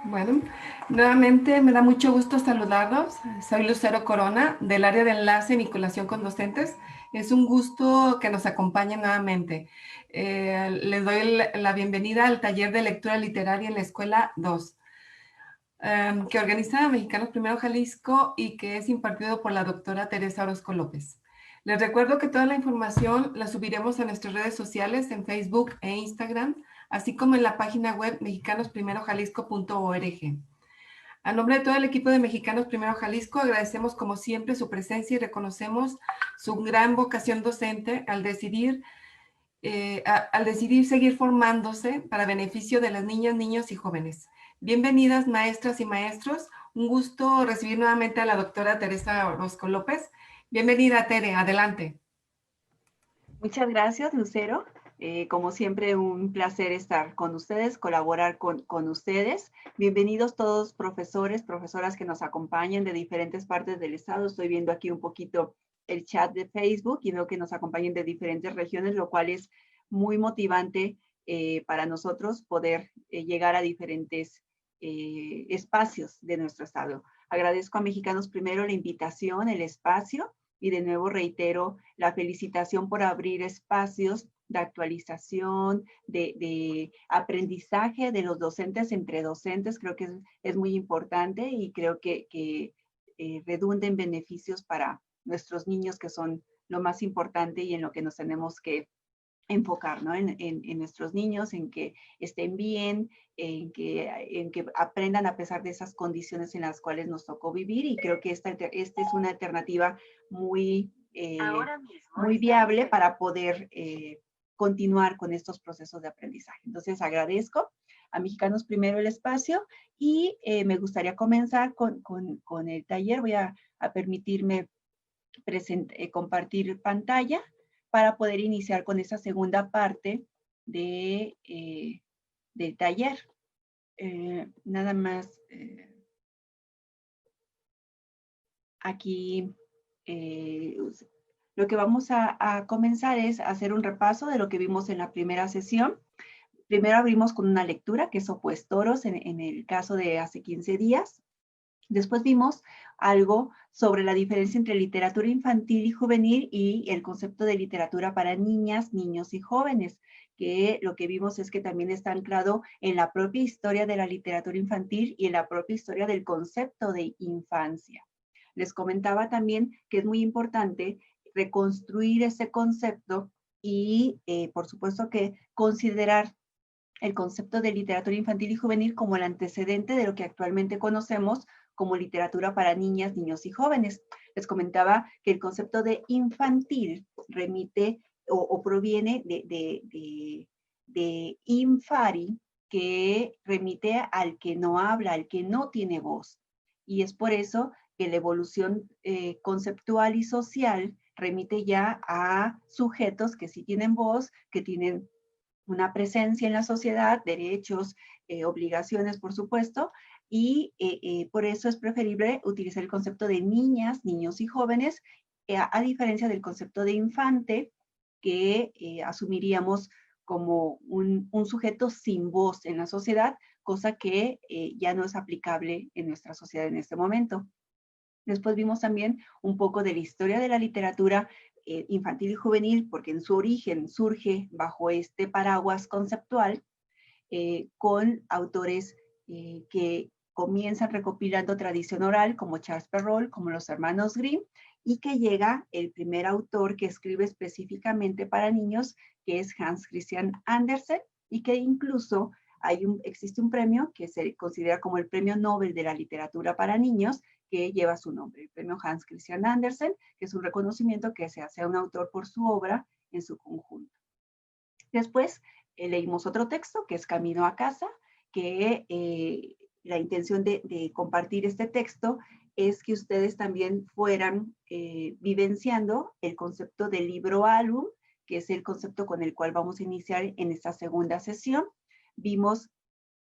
Bueno, nuevamente me da mucho gusto saludarlos. Soy Lucero Corona, del área de enlace y vinculación con docentes. Es un gusto que nos acompañen nuevamente. Les doy la bienvenida al taller de lectura literaria en la Escuela 2, que organiza Mexicanos Primero Jalisco y que es impartido por la doctora Teresa Orozco López. Les recuerdo que toda la información la subiremos a nuestras redes sociales en Facebook e Instagram, así como en la página web mexicanosprimerojalisco.org. A nombre de todo el equipo de Mexicanos Primero Jalisco, agradecemos como siempre su presencia y reconocemos su gran vocación docente al decidir seguir formándose para beneficio de las niñas, niños y jóvenes. Bienvenidas, maestras y maestros. Un gusto recibir nuevamente a la doctora Teresa Orozco López. Bienvenida, Tere. Adelante. Muchas gracias, Lucero. Como siempre, un placer estar con ustedes, colaborar con ustedes. Bienvenidos todos profesores, profesoras que nos acompañan de diferentes partes del estado. Estoy viendo aquí un poquito el chat de Facebook y veo que nos acompañan de diferentes regiones, lo cual es muy motivante para nosotros poder llegar a diferentes espacios de nuestro estado. Agradezco a Mexicanos Primero la invitación, el espacio. Y de nuevo reitero la felicitación por abrir espacios de actualización, de aprendizaje de los docentes entre docentes. Creo que es muy importante y creo que redunda en beneficios para nuestros niños, que son lo más importante y en lo que nos tenemos que enfocar, ¿no? En nuestros niños, en que estén bien, en que aprendan a pesar de esas condiciones en las cuales nos tocó vivir, y creo que esta es una alternativa muy, muy viable para poder continuar con estos procesos de aprendizaje. Entonces agradezco a Mexicanos Primero el espacio y me gustaría comenzar con el taller. Voy a permitirme compartir pantalla para poder iniciar con esa segunda parte del taller. Nada más aquí lo que vamos a comenzar es hacer un repaso de lo que vimos en la primera sesión. Primero abrimos con una lectura, que es Opuestoros, en el caso de hace 15 días. Después vimos algo sobre la diferencia entre literatura infantil y juvenil y el concepto de literatura para niñas, niños y jóvenes, que lo que vimos es que también está anclado en la propia historia de la literatura infantil y en la propia historia del concepto de infancia. Les comentaba también que es muy importante reconstruir ese concepto y, por supuesto, que considerar el concepto de literatura infantil y juvenil como el antecedente de lo que actualmente conocemos como literatura para niñas, niños y jóvenes. Les comentaba que el concepto de infantil remite o proviene de infari, que remite al que no habla, al que no tiene voz. Y es por eso que la evolución conceptual y social remite ya a sujetos que sí tienen voz, que tienen una presencia en la sociedad, derechos, obligaciones, por supuesto, y por eso es preferible utilizar el concepto de niñas, niños y jóvenes, a diferencia del concepto de infante, que asumiríamos como un sujeto sin voz en la sociedad, cosa que ya no es aplicable en nuestra sociedad en este momento. Después vimos también un poco de la historia de la literatura infantil y juvenil, porque en su origen surge bajo este paraguas conceptual, con autores que comienzan recopilando tradición oral, como Charles Perrault, como los hermanos Grimm, y que llega el primer autor que escribe específicamente para niños, que es Hans Christian Andersen, y que incluso existe un premio que se considera como el Premio Nobel de la Literatura para Niños, que lleva su nombre, el Premio Hans Christian Andersen, que es un reconocimiento que se hace a un autor por su obra en su conjunto. Después leímos otro texto, que es Camino a casa, que la intención de compartir este texto es que ustedes también fueran vivenciando el concepto del libro álbum, que es el concepto con el cual vamos a iniciar en esta segunda sesión. Vimos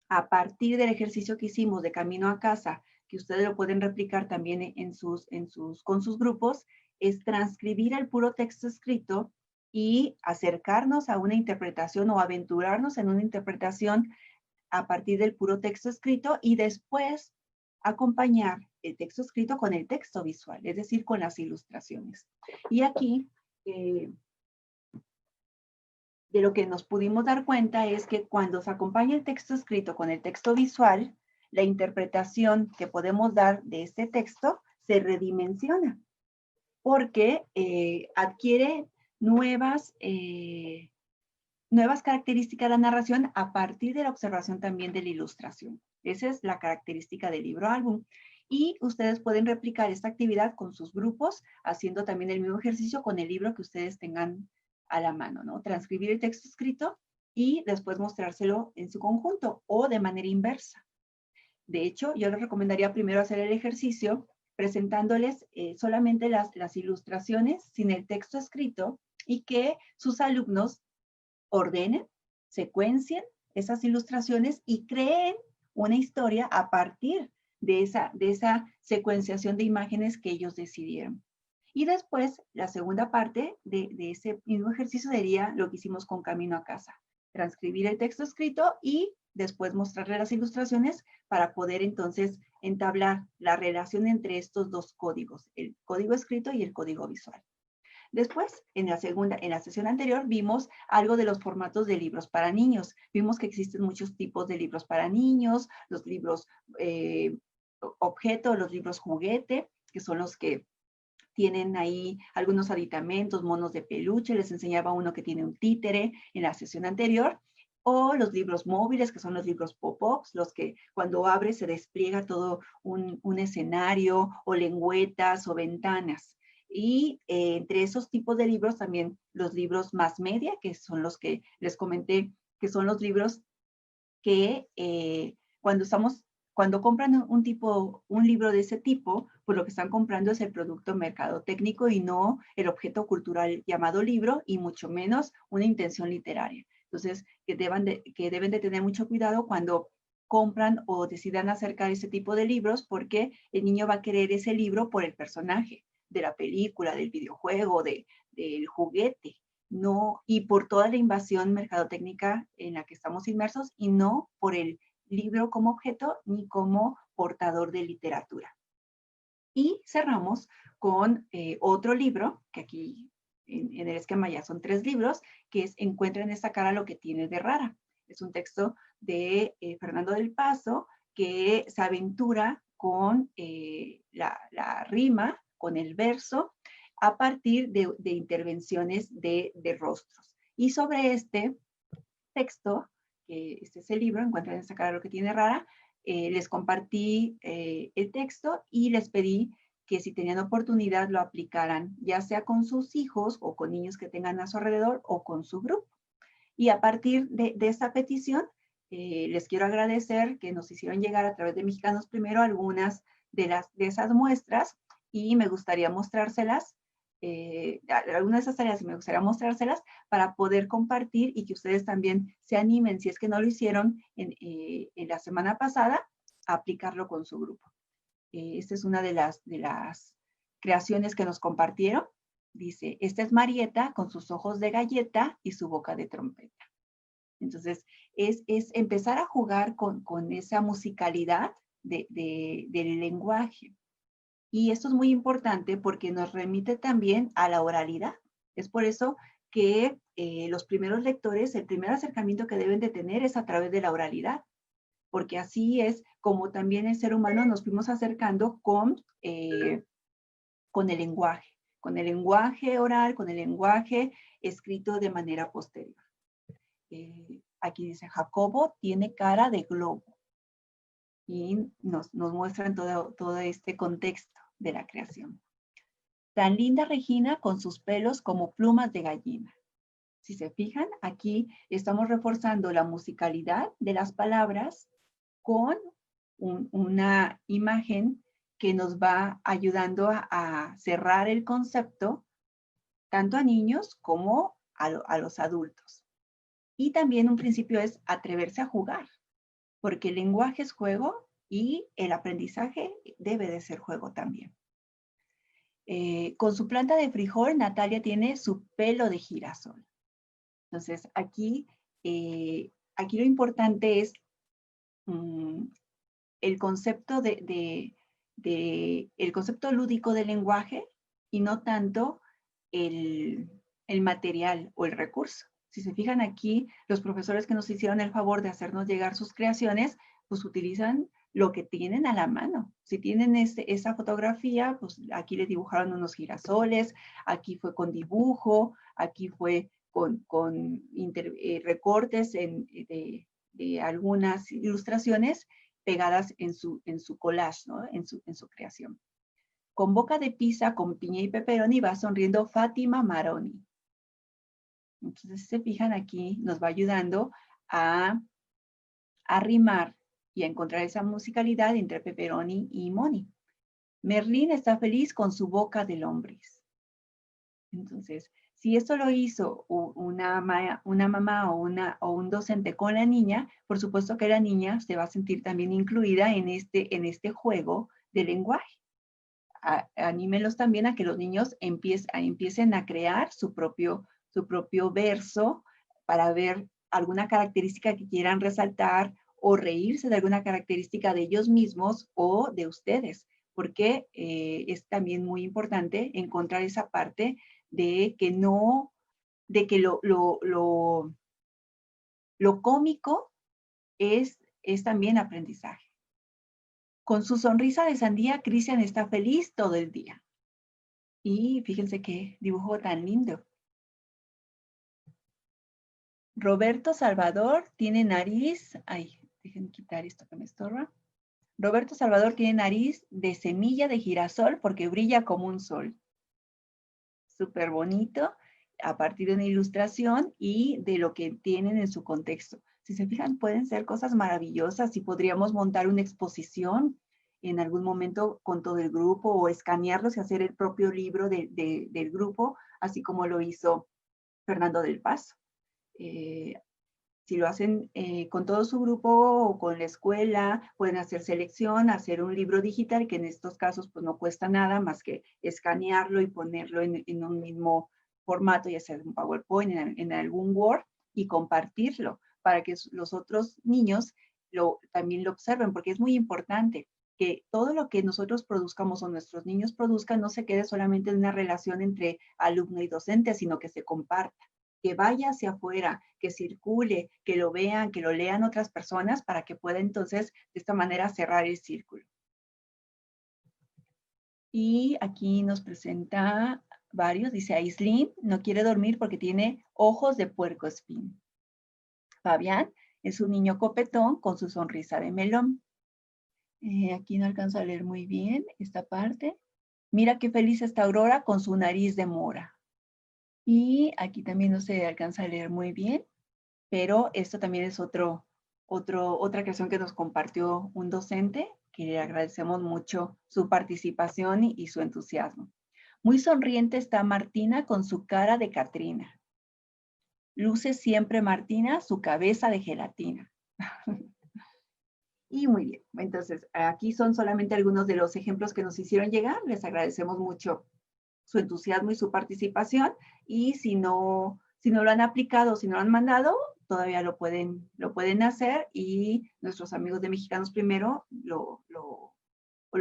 a partir del ejercicio que hicimos de Camino a casa, que ustedes lo pueden replicar también con sus grupos, es transcribir el puro texto escrito y acercarnos a una interpretación o aventurarnos en una interpretación a partir del puro texto escrito y después acompañar el texto escrito con el texto visual, es decir, con las ilustraciones. Y aquí, de lo que nos pudimos dar cuenta es que cuando se acompaña el texto escrito con el texto visual, la interpretación que podemos dar de este texto se redimensiona, porque adquiere nuevas características de la narración a partir de la observación también de la ilustración. Esa es la característica del libro álbum. Y ustedes pueden replicar esta actividad con sus grupos, haciendo también el mismo ejercicio con el libro que ustedes tengan a la mano, ¿no? Transcribir el texto escrito y después mostrárselo en su conjunto o de manera inversa. De hecho, yo les recomendaría primero hacer el ejercicio presentándoles solamente las ilustraciones sin el texto escrito y que sus alumnos ordenen, secuencien esas ilustraciones y creen una historia a partir de esa secuenciación de imágenes que ellos decidieron. Y después, la segunda parte de ese mismo ejercicio sería lo que hicimos con Camino a Casa. Transcribir el texto escrito y después mostrarle las ilustraciones para poder entonces entablar la relación entre estos dos códigos, el código escrito y el código visual. Después, en la sesión anterior, vimos algo de los formatos de libros para niños. Vimos que existen muchos tipos de libros para niños, los libros objeto, los libros juguete, que son los que tienen ahí algunos aditamentos, monos de peluche. Les enseñaba uno que tiene un títere en la sesión anterior. O los libros móviles, que son los libros pop-ups, los que cuando abres se despliega todo un escenario, o lengüetas o ventanas. Y entre esos tipos de libros también los libros más media, que son los que les comenté, que son los libros que cuando compran un libro de ese tipo, pues lo que están comprando es el producto mercadotécnico y no el objeto cultural llamado libro, y mucho menos una intención literaria. Entonces, que deben de tener mucho cuidado cuando compran o decidan acercar ese tipo de libros, porque el niño va a querer ese libro por el personaje de la película, del videojuego, del juguete, no, y por toda la invasión mercadotécnica en la que estamos inmersos, y no por el libro como objeto ni como portador de literatura. Y cerramos con otro libro, que aquí en el esquema ya son 3 libros, que es Encuentra en esta cara lo que tiene de rara. Es un texto de Fernando del Paso, que se aventura con la rima, con el verso, a partir de intervenciones de rostros. Y sobre este texto, que este es el libro, Encuentra en esta cara lo que tiene rara, les compartí el texto y les pedí que si tenían oportunidad lo aplicaran, ya sea con sus hijos o con niños que tengan a su alrededor o con su grupo. Y a partir de esta petición, les quiero agradecer que nos hicieron llegar a través de Mexicanos Primero algunas de esas muestras, y me gustaría mostrárselas, algunas de esas tareas me gustaría mostrárselas para poder compartir y que ustedes también se animen, si es que no lo hicieron en la semana pasada, a aplicarlo con su grupo. Esta es una de las creaciones que nos compartieron. Dice, esta es Marieta con sus ojos de galleta y su boca de trompeta. Entonces, es empezar a jugar con esa musicalidad del lenguaje. Y esto es muy importante porque nos remite también a la oralidad. Es por eso que los primeros lectores, el primer acercamiento que deben de tener es a través de la oralidad, porque así es como también el ser humano nos fuimos acercando con el lenguaje oral, con el lenguaje escrito de manera posterior. Aquí dice, Jacobo tiene cara de globo, y nos muestran todo este contexto de la creación. Tan linda Regina con sus pelos como plumas de gallina. Si se fijan, aquí estamos reforzando la musicalidad de las palabras con una imagen que nos va ayudando a cerrar el concepto tanto a niños como a los adultos. Y también un principio es atreverse a jugar, porque el lenguaje es juego y el aprendizaje debe de ser juego también. Con su planta de frijol, Natalia tiene su pelo de girasol. Entonces, aquí lo importante es mm, el concepto el concepto lúdico del lenguaje y no tanto el, el material o el recurso. Si se fijan aquí, los profesores que nos hicieron el favor de hacernos llegar sus creaciones, pues utilizan lo que tienen a la mano. Si tienen esa fotografía, pues aquí le dibujaron unos girasoles, aquí fue con dibujo, aquí fue con recortes de algunas ilustraciones pegadas en su collage, ¿no? En su creación. Con boca de pizza, con piña y pepperoni va sonriendo Fátima Maroni. Entonces, si se fijan aquí, nos va ayudando a rimar y a encontrar esa musicalidad entre pepperoni y Moni. Merlín está feliz con su boca de lombriz. Entonces, si esto lo hizo una mamá o un docente con la niña, por supuesto que la niña se va a sentir también incluida en este juego de lenguaje. Anímelos también a que los niños empiecen a crear su propio verso para ver alguna característica que quieran resaltar o reírse de alguna característica de ellos mismos o de ustedes, porque es también muy importante encontrar esa parte de que no, de que lo cómico es también aprendizaje. Con su sonrisa de sandía, Cristian está feliz todo el día. Y fíjense qué dibujo tan lindo. Roberto Salvador tiene nariz. Ay, déjenme quitar esto que me estorba. Roberto Salvador tiene nariz de semilla de girasol porque brilla como un sol. Súper bonito, a partir de una ilustración y de lo que tienen en su contexto. Si se fijan, pueden ser cosas maravillosas y podríamos montar una exposición en algún momento con todo el grupo o escanearlos y hacer el propio libro del grupo, así como lo hizo Fernando del Paso. Si lo hacen con todo su grupo o con la escuela, pueden hacer selección, hacer un libro digital, que en estos casos pues no cuesta nada más que escanearlo y ponerlo en un mismo formato y hacer un PowerPoint en algún Word y compartirlo para que los otros niños también lo observen, porque es muy importante que todo lo que nosotros produzcamos o nuestros niños produzcan no se quede solamente en una relación entre alumno y docente, sino que se comparta, que vaya hacia afuera, que circule, que lo vean, que lo lean otras personas para que pueda entonces de esta manera cerrar el círculo. Y aquí nos presenta varios, dice Aislinn no quiere dormir porque tiene ojos de puercoespín. Fabián es un niño copetón con su sonrisa de melón. Aquí no alcanzo a leer muy bien esta parte. Mira qué feliz está Aurora con su nariz de mora. Y aquí también no se alcanza a leer muy bien, pero esto también es otra creación que nos compartió un docente, que le agradecemos mucho su participación y su entusiasmo. Muy sonriente está Martina con su cara de Catrina. Luce siempre Martina su cabeza de gelatina. Y muy bien, entonces aquí son solamente algunos de los ejemplos que nos hicieron llegar. Les agradecemos mucho su entusiasmo y su participación. Y si no lo han aplicado, si no lo han mandado, todavía lo pueden hacer y nuestros amigos de Mexicanos Primero lo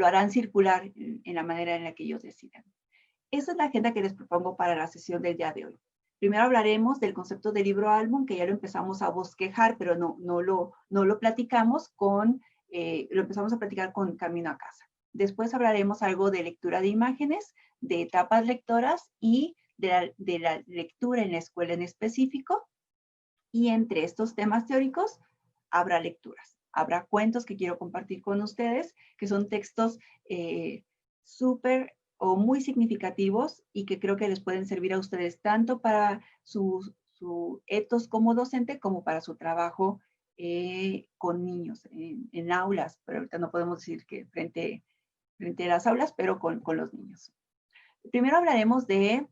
harán circular en la manera en la que ellos decidan. Esa es la agenda que les propongo para la sesión del día de hoy. Primero hablaremos del concepto de libro álbum, que ya lo empezamos a bosquejar, pero no lo platicamos lo empezamos a platicar con Camino a Casa. Después hablaremos algo de lectura de imágenes, de etapas lectoras y de la lectura en la escuela en específico. Y entre estos temas teóricos habrá lecturas. Habrá cuentos que quiero compartir con ustedes, que son textos súper o muy significativos y que creo que les pueden servir a ustedes tanto para su etos como docente como para su trabajo con niños en aulas, pero ahorita no podemos decir que frente a las aulas, pero con los niños. Primero hablaremos de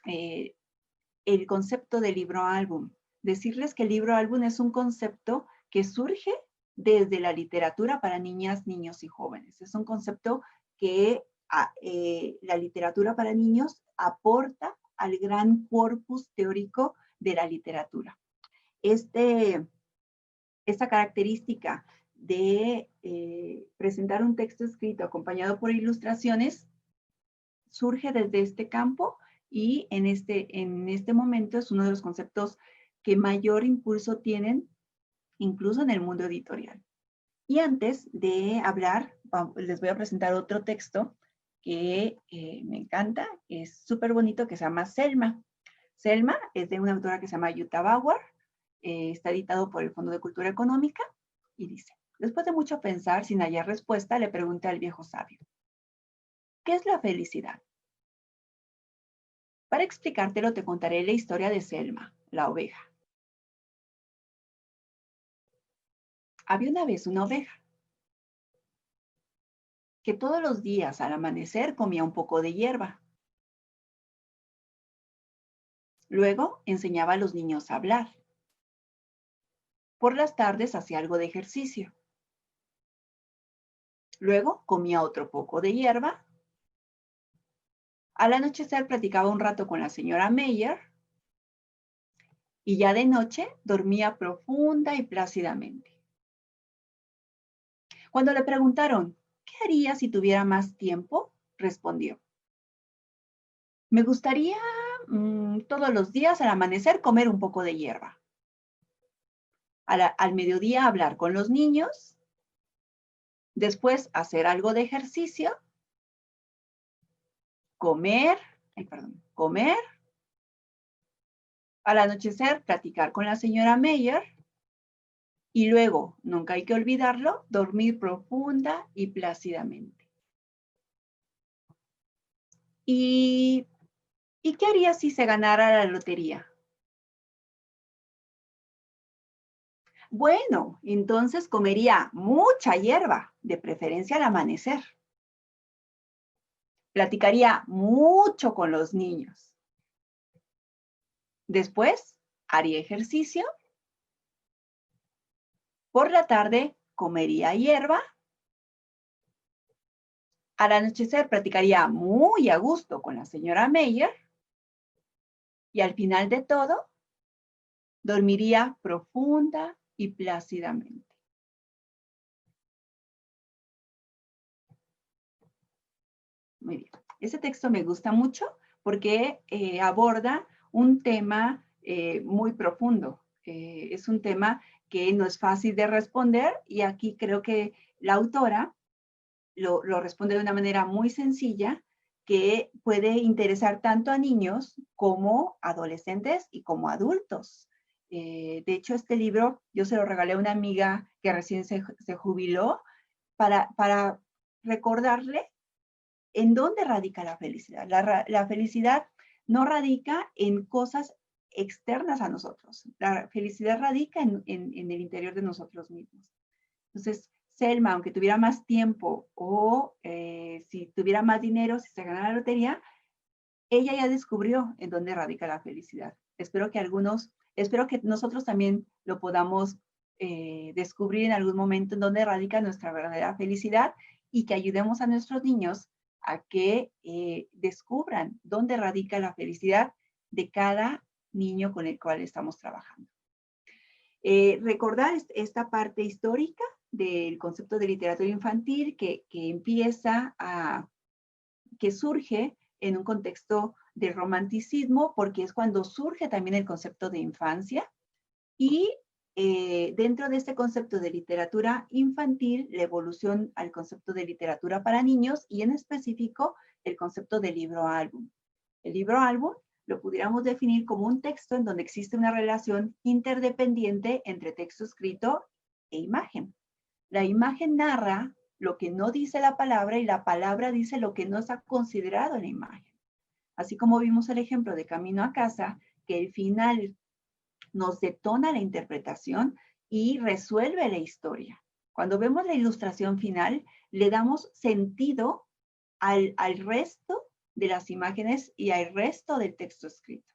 el concepto de libro álbum. Decirles que el libro álbum es un concepto que surge desde la literatura para niñas, niños y jóvenes. Es un concepto que la literatura para niños aporta al gran corpus teórico de la literatura. Esta característica de presentar un texto escrito acompañado por ilustraciones surge desde este campo y en este momento es uno de los conceptos que mayor impulso tienen incluso en el mundo editorial. Y antes de hablar, les voy a presentar otro texto que me encanta, que es súper bonito, que se llama Selma. Selma es de una autora que se llama Jutta Bauer, está editado por el Fondo de Cultura Económica y dice, después de mucho pensar, sin hallar respuesta, le pregunté al viejo sabio, ¿qué es la felicidad? Para explicártelo te contaré la historia de Selma, la oveja. Había una vez una oveja que todos los días al amanecer comía un poco de hierba. Luego enseñaba a los niños a hablar. Por las tardes hacía algo de ejercicio. Luego comía otro poco de hierba. Al anochecer platicaba un rato con la señora Meyer y ya de noche dormía profunda y plácidamente. Cuando le preguntaron, ¿qué haría si tuviera más tiempo? Respondió, me gustaría todos los días al amanecer comer un poco de hierba. Al mediodía hablar con los niños, después hacer algo de ejercicio, comer, al anochecer platicar con la señora Meyer y luego, nunca hay que olvidarlo, dormir profunda y plácidamente. ¿Y qué haría si se ganara la lotería? Bueno, entonces comería mucha hierba, de preferencia al amanecer. Platicaría mucho con los niños. Después, haría ejercicio. Por la tarde, comería hierba. Al anochecer, platicaría muy a gusto con la señora Meyer. Y al final de todo, dormiría profunda y plácidamente. Muy bien. Ese texto me gusta mucho porque aborda un tema muy profundo. Es un tema que no es fácil de responder y aquí creo que la autora lo responde de una manera muy sencilla que puede interesar tanto a niños como adolescentes y como adultos. De hecho, este libro yo se lo regalé a una amiga que recién se jubiló para recordarle en dónde radica la felicidad. La felicidad no radica en cosas externas a nosotros. La felicidad radica en el interior de nosotros mismos. Entonces, Selma, aunque tuviera más tiempo o si tuviera más dinero, si se ganara la lotería, ella ya descubrió en dónde radica la felicidad. Espero que nosotros también lo podamos descubrir en algún momento en dónde radica nuestra verdadera felicidad y que ayudemos a nuestros niños a que descubran dónde radica la felicidad de cada niño con el cual estamos trabajando. Recordar esta parte histórica del concepto de literatura infantil que surge en un contexto de romanticismo, porque es cuando surge también el concepto de infancia. Y dentro de este concepto de literatura infantil, la evolución al concepto de literatura para niños y en específico el concepto de libro-álbum. El libro-álbum lo pudiéramos definir como un texto en donde existe una relación interdependiente entre texto escrito e imagen. La imagen narra lo que no dice la palabra y la palabra dice lo que no está considerado en la imagen. Así como vimos el ejemplo de Camino a Casa, que el final nos detona la interpretación y resuelve la historia. Cuando vemos la ilustración final, le damos sentido al resto de las imágenes y al resto del texto escrito.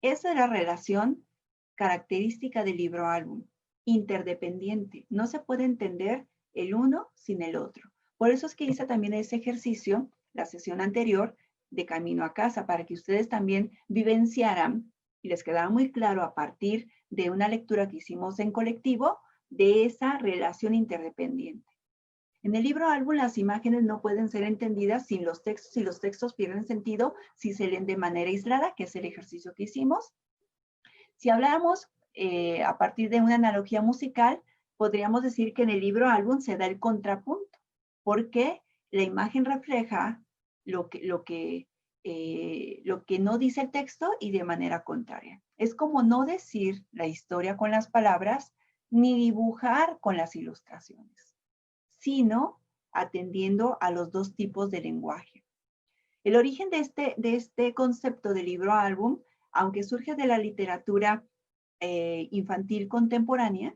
Esa es la relación característica del libro-álbum, interdependiente. No se puede entender el uno sin el otro. Por eso es que hice también ese ejercicio, la sesión anterior, de Camino a Casa, para que ustedes también vivenciaran y les quedara muy claro a partir de una lectura que hicimos en colectivo, de esa relación interdependiente. En el libro álbum las imágenes no pueden ser entendidas sin los textos y los textos pierden sentido si se leen de manera aislada, que es el ejercicio que hicimos. Si habláramos a partir de una analogía musical, podríamos decir que en el libro álbum se da el contrapunto, porque la imagen refleja lo que no dice el texto y de manera contraria. Es como no decir la historia con las palabras ni dibujar con las ilustraciones, sino atendiendo a los dos tipos de lenguaje. El origen de este concepto de libro álbum, aunque surge de la literatura infantil contemporánea,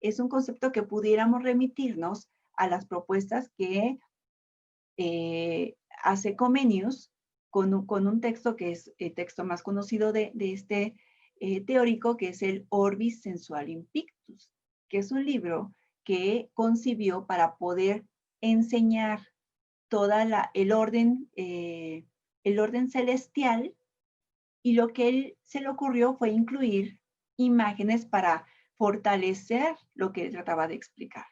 es un concepto que pudiéramos remitirnos a las propuestas que hace Comenius con un texto que es el texto más conocido de este teórico, que es el Orbis Sensualium Pictus, que es un libro que concibió para poder enseñar el orden celestial, y lo que él se le ocurrió fue incluir imágenes para fortalecer lo que él trataba de explicar.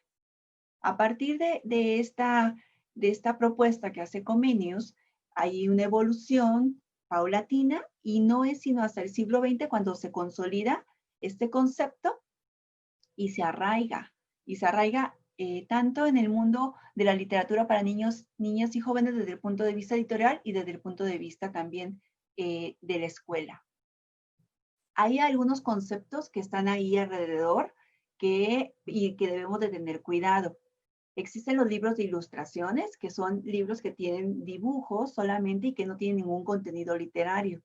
A partir de esta propuesta que hace Comenius, hay una evolución paulatina y no es sino hasta el siglo XX cuando se consolida este concepto y se arraiga tanto en el mundo de la literatura para niños, niñas y jóvenes desde el punto de vista editorial y desde el punto de vista también de la escuela. Hay algunos conceptos que están ahí alrededor y que debemos de tener cuidado. Existen los libros de ilustraciones, que son libros que tienen dibujos solamente y que no tienen ningún contenido literario.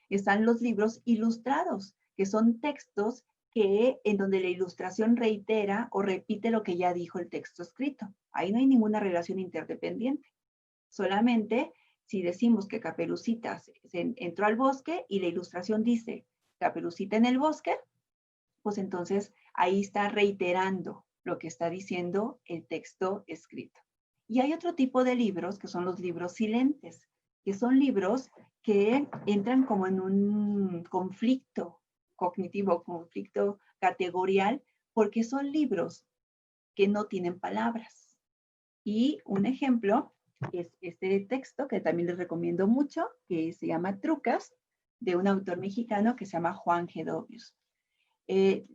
Están los libros ilustrados, que son textos en donde la ilustración reitera o repite lo que ya dijo el texto escrito. Ahí no hay ninguna relación interdependiente. Solamente si decimos que Caperucita entró al bosque y la ilustración dice Caperucita en el bosque, pues entonces ahí está reiterando lo que está diciendo el texto escrito. Y hay otro tipo de libros que son los libros silentes, que son libros que entran como en un conflicto cognitivo, conflicto categorial, porque son libros que no tienen palabras. Y un ejemplo es este texto que también les recomiendo mucho, que se llama Trucas, de un autor mexicano que se llama Juan Gedovius.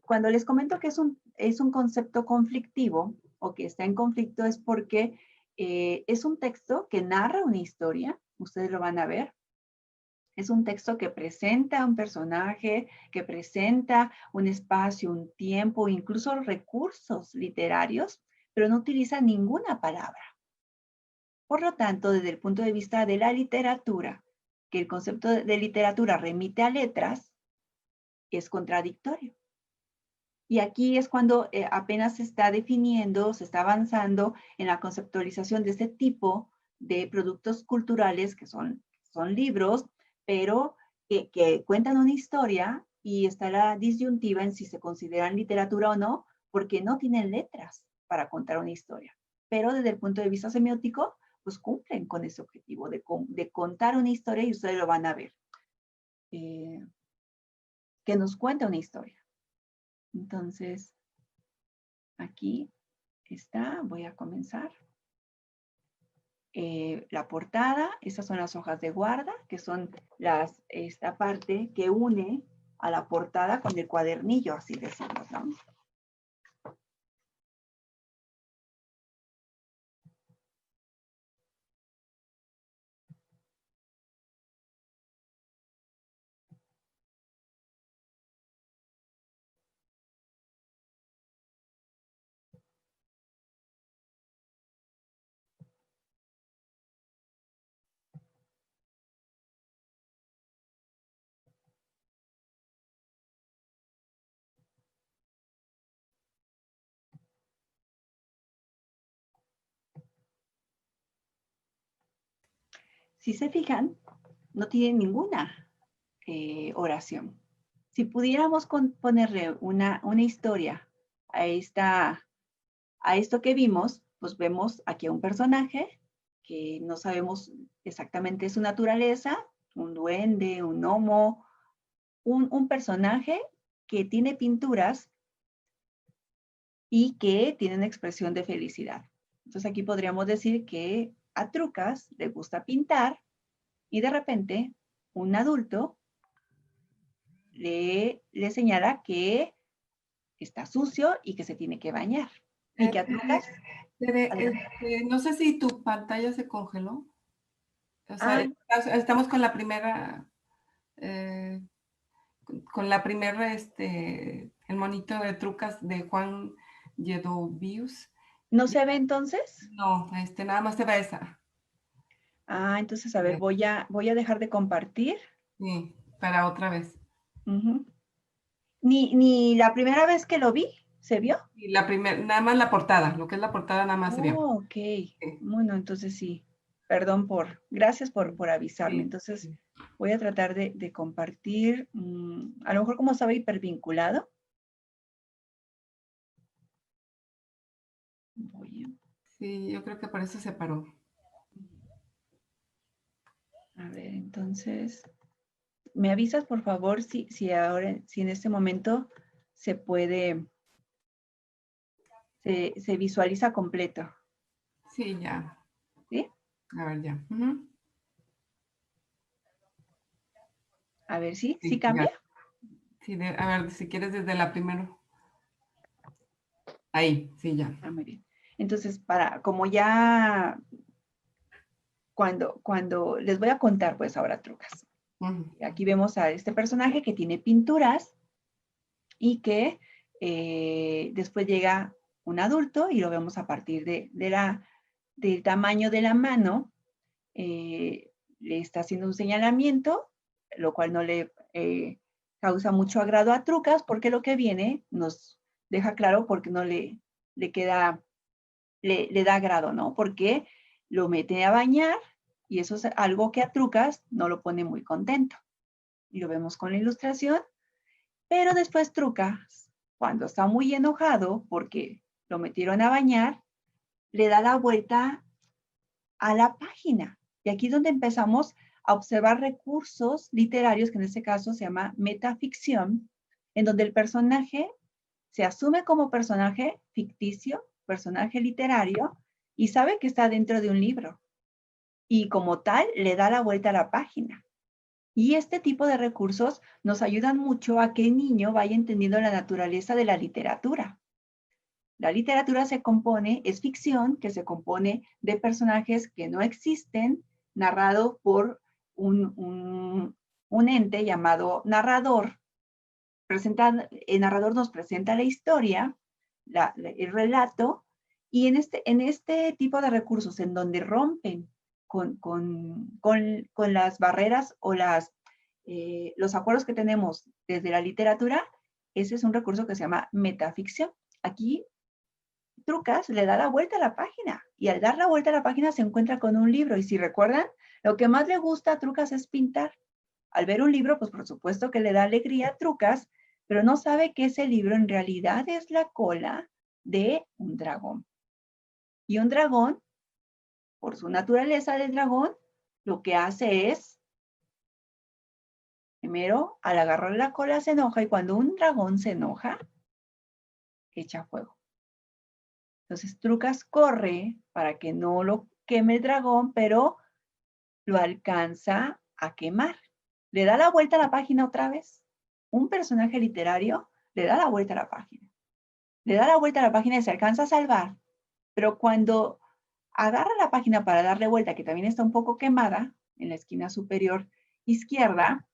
Cuando les comento que es un concepto conflictivo o que está en conflicto es porque es un texto que narra una historia, ustedes lo van a ver. Es un texto que presenta a un personaje, que presenta un espacio, un tiempo, incluso recursos literarios, pero no utiliza ninguna palabra. Por lo tanto, desde el punto de vista de la literatura, que el concepto de literatura remite a letras, es contradictorio. Y aquí es cuando apenas se está definiendo, se está avanzando en la conceptualización de este tipo de productos culturales que son libros, pero que cuentan una historia y está la disyuntiva en si se consideran literatura o no, porque no tienen letras para contar una historia. Pero desde el punto de vista semiótico, pues cumplen con ese objetivo de contar una historia y ustedes lo van a ver. Que nos cuenta una historia. Entonces, aquí está, voy a comenzar. La portada, estas son las hojas de guarda, que son esta parte que une a la portada con el cuadernillo, así decirlo, ¿no? Si se fijan, no tiene ninguna oración. Si pudiéramos ponerle una historia a esto que vimos, pues vemos aquí a un personaje que no sabemos exactamente su naturaleza, un duende, un gnomo, un personaje que tiene pinturas y que tienen expresión de felicidad. Entonces aquí podríamos decir que a Trucas le gusta pintar y de repente un adulto le señala que está sucio y que se tiene que bañar. Y que a Trucas, adelante. No sé si tu pantalla se congeló. O sea, Ah, estamos con la primera, eh, con la primera, el monito de trucas de Juan Yedovius. ¿no se ve entonces? No, nada más se ve esa. Ah, entonces, a ver, voy a dejar de compartir. Sí, para otra vez. Ujú. Ni la primera vez que lo vi, ¿se vio? Y la primera, nada más la portada, lo que es la portada nada más se vio. Oh, ok. Sí, Bueno, entonces sí. Perdón gracias por avisarme. sí, Entonces, sí. voy a tratar de compartir, a lo mejor como estaba hipervinculado. Voy Sí, yo creo que por eso se paró. a ver, entonces, ¿me avisas por favor si ahora, si en este momento se puede, se visualiza completo? Sí, ya. ¿Sí? A ver, ya. Ujú. A ver, ¿sí Sí, ya. cambia? Sí, a ver, si quieres desde la primera. Ahí, sí, ya. Ah, muy bien. Entonces, como ya, cuando les voy a contar, pues ahora Trucas. Ujú. Aquí vemos a este personaje que tiene pinturas y que después llega un adulto y lo vemos a partir del tamaño de la mano, le está haciendo un señalamiento, lo cual no le causa mucho agrado a Trucas porque lo que viene nos deja claro porque no le queda, le da agrado, ¿no? Porque lo mete a bañar y eso es algo que a Trucas no lo pone muy contento. Y lo vemos con la ilustración, pero después Trucas, cuando está muy enojado porque lo metieron a bañar, le da la vuelta a la página. Y aquí es donde empezamos a observar recursos literarios, que en este caso se llama metaficción, en donde el personaje se asume como personaje ficticio, personaje literario, y sabe que está dentro de un libro. Y como tal, le da la vuelta a la página. Y este tipo de recursos nos ayudan mucho a que el niño vaya entendiendo la naturaleza de la literatura. La literatura es ficción que se compone de personajes que no existen, narrado por un ente llamado narrador. El narrador nos presenta la historia, el relato, y en este tipo de recursos en donde rompen con las barreras o los acuerdos que tenemos desde la literatura, ese es un recurso que se llama metaficción. Aquí Trucas le da la vuelta a la página y al dar la vuelta a la página se encuentra con un libro y si recuerdan, lo que más le gusta a Trucas es pintar. Al ver un libro, pues por supuesto que le da alegría a Trucas, pero no sabe que ese libro en realidad es la cola de un dragón. Y un dragón, por su naturaleza del dragón, lo que hace es, primero, al agarrar la cola se enoja y cuando un dragón se enoja, echa fuego. Entonces Trucas corre para que no lo queme el dragón, pero lo alcanza a quemar. Le da la vuelta a la página otra vez. Un personaje literario le da la vuelta a la página. Le da la vuelta a la página y se alcanza a salvar, pero cuando agarra la página para darle vuelta, que también está un poco quemada, en la esquina superior izquierda,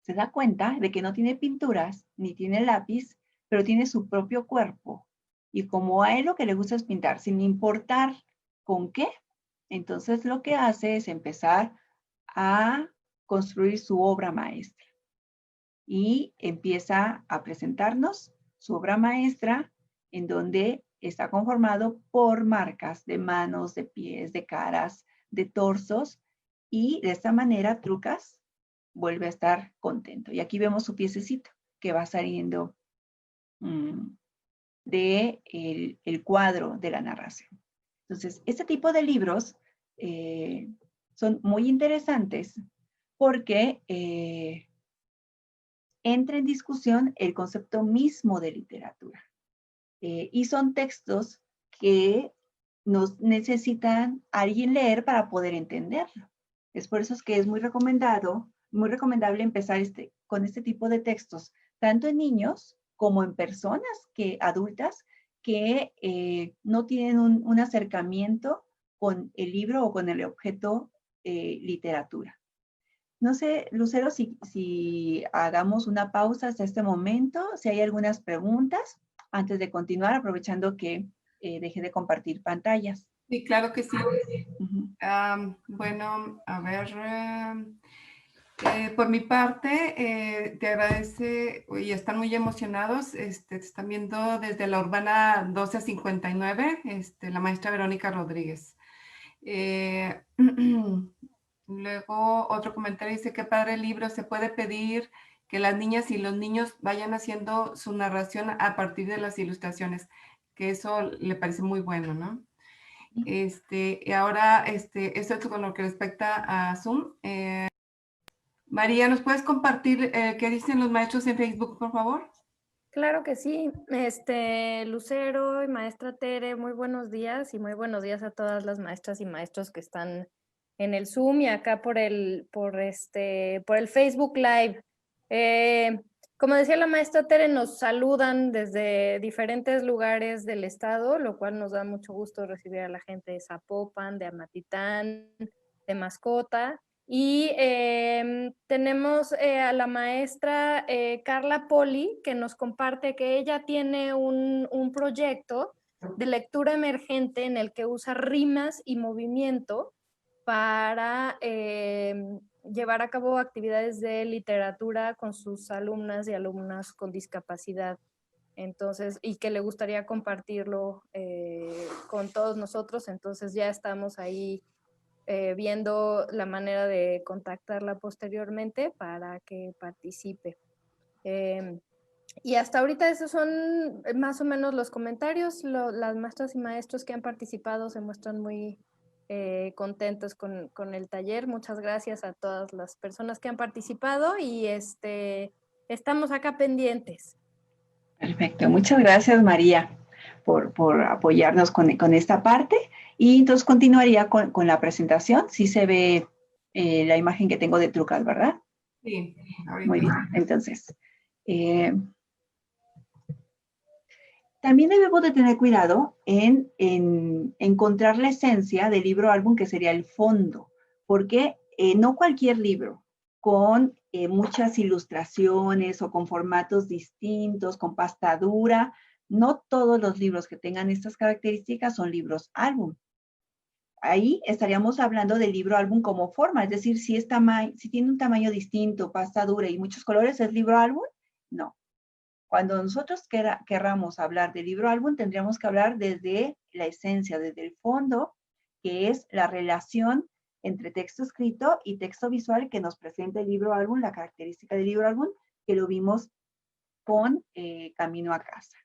se da cuenta de que no tiene pinturas ni tiene lápiz, pero tiene su propio cuerpo. Y como a él lo que le gusta es pintar, sin importar con qué, entonces lo que hace es empezar a construir su obra maestra. Y empieza a presentarnos su obra maestra en donde está conformado por marcas de manos, de pies, de caras, de torsos y de esta manera Trucas vuelve a estar contento. Y aquí vemos su piececito que va saliendo de el cuadro de la narración. Entonces, este tipo de libros son muy interesantes porque entra en discusión el concepto mismo de literatura. Y son textos que nos necesitan alguien leer para poder entenderlo. Es por eso es que es muy recomendable empezar con este tipo de textos, tanto en niños como en personas adultas que no tienen un acercamiento con el libro o con el objeto literatura. No sé, Lucero, si hagamos una pausa hasta este momento, si hay algunas preguntas antes de continuar, aprovechando que dejé de compartir pantallas. Sí, claro que sí. Ujú. Bueno, a ver, por mi parte, te agradece y están muy emocionados. Te están viendo desde la Urbana 1259, la maestra Verónica Rodríguez. Luego, otro comentario dice que padre el libro, se puede pedir que las niñas y los niños vayan haciendo su narración a partir de las ilustraciones, que eso le parece muy bueno, ¿no? Y ahora, esto es con lo que respecta a Zoom. María, ¿nos puedes compartir qué dicen los maestros en Facebook, por favor? Claro que sí. Lucero y maestra Tere, muy buenos días y muy buenos días a todas las maestras y maestros que están en el Zoom y acá por el Facebook Live. Eh, Como decía la maestra Tere, nos saludan desde diferentes lugares del estado, lo cual nos da mucho gusto recibir a la gente de Zapopan, de Amatitán, de Mascota. Y tenemos a la maestra Carla Poli, que nos comparte que ella tiene un proyecto de lectura emergente en el que usa rimas y movimiento para llevar a cabo actividades de literatura con sus alumnas y alumnas con discapacidad. Entonces, y que le gustaría compartirlo con todos nosotros. Entonces ya estamos ahí viendo la manera de contactarla posteriormente para que participe. Y hasta ahorita esos son más o menos los comentarios. Las maestras y maestros que han participado se muestran muy contentos con el taller. Muchas gracias a todas las personas que han participado y estamos acá pendientes. Perfecto, muchas gracias María por apoyarnos con esta parte. Y entonces continuaría con la presentación. Sí se ve la imagen que tengo de Trucas, ¿verdad? Sí, Muy bien, ahorita. entonces. También debemos de tener cuidado en encontrar la esencia del libro álbum, que sería el fondo, porque no cualquier libro con muchas ilustraciones o con formatos distintos, con pasta dura, no todos los libros que tengan estas características son libros álbum. Ahí estaríamos hablando del libro álbum como forma, es decir, si tiene un tamaño distinto, pasta dura y muchos colores, ¿es libro álbum? No. Cuando nosotros querramos hablar de libro álbum, tendríamos que hablar desde la esencia, desde el fondo, que es la relación entre texto escrito y texto visual que nos presenta el libro álbum, la característica del libro álbum, que lo vimos con Camino a Casa.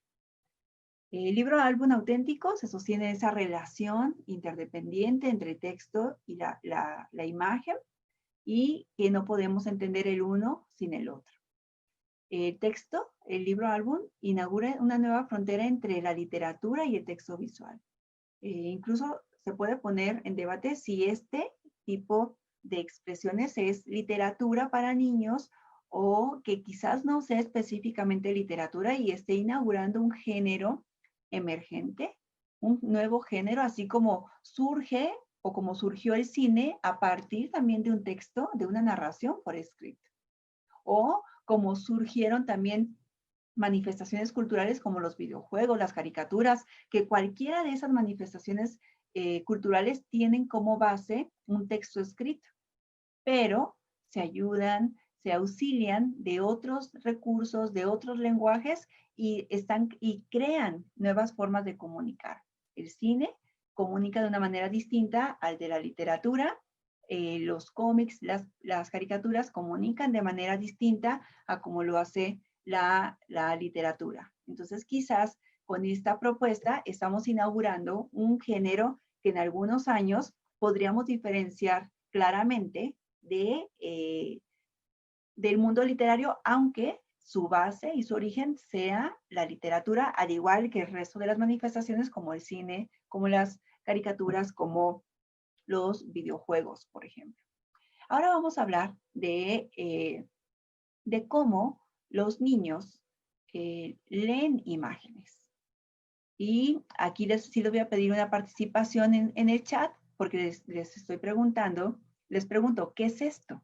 El libro álbum auténtico se sostiene esa relación interdependiente entre texto y la imagen, y que no podemos entender el uno sin el otro. El texto, el libro álbum, inaugura una nueva frontera entre la literatura y el texto visual. Incluso se puede poner en debate si este tipo de expresiones es literatura para niños o que quizás no sea específicamente literatura y esté inaugurando un género emergente, un nuevo género, así como surge o como surgió el cine a partir también de un texto, de una narración por escrito. O como surgieron también manifestaciones culturales como los videojuegos, las caricaturas, que cualquiera de esas manifestaciones culturales tienen como base un texto escrito, pero se ayudan, se auxilian de otros recursos, de otros lenguajes y crean nuevas formas de comunicar. El cine comunica de una manera distinta al de la literatura. Los cómics, las caricaturas comunican de manera distinta a como lo hace la literatura. Entonces, quizás con esta propuesta estamos inaugurando un género que en algunos años podríamos diferenciar claramente del mundo literario, aunque su base y su origen sea la literatura, al igual que el resto de las manifestaciones como el cine, como las caricaturas, como los videojuegos, por ejemplo. Ahora vamos a hablar de cómo los niños leen imágenes. Y aquí sí les voy a pedir una participación en el chat, porque les estoy preguntando, les pregunto, ¿qué es esto?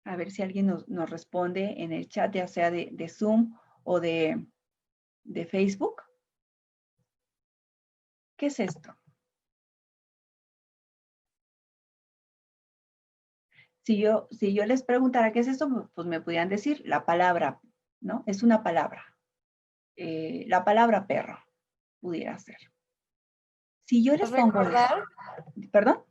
A ver si alguien nos responde en el chat, ya sea de Zoom o de Facebook. ¿Qué es esto? Si yo les preguntara qué es esto, pues me pudieran decir la palabra, ¿no? Es una palabra. La palabra perro pudiera ser. Si yo les pongo Recordar, ¿perdón?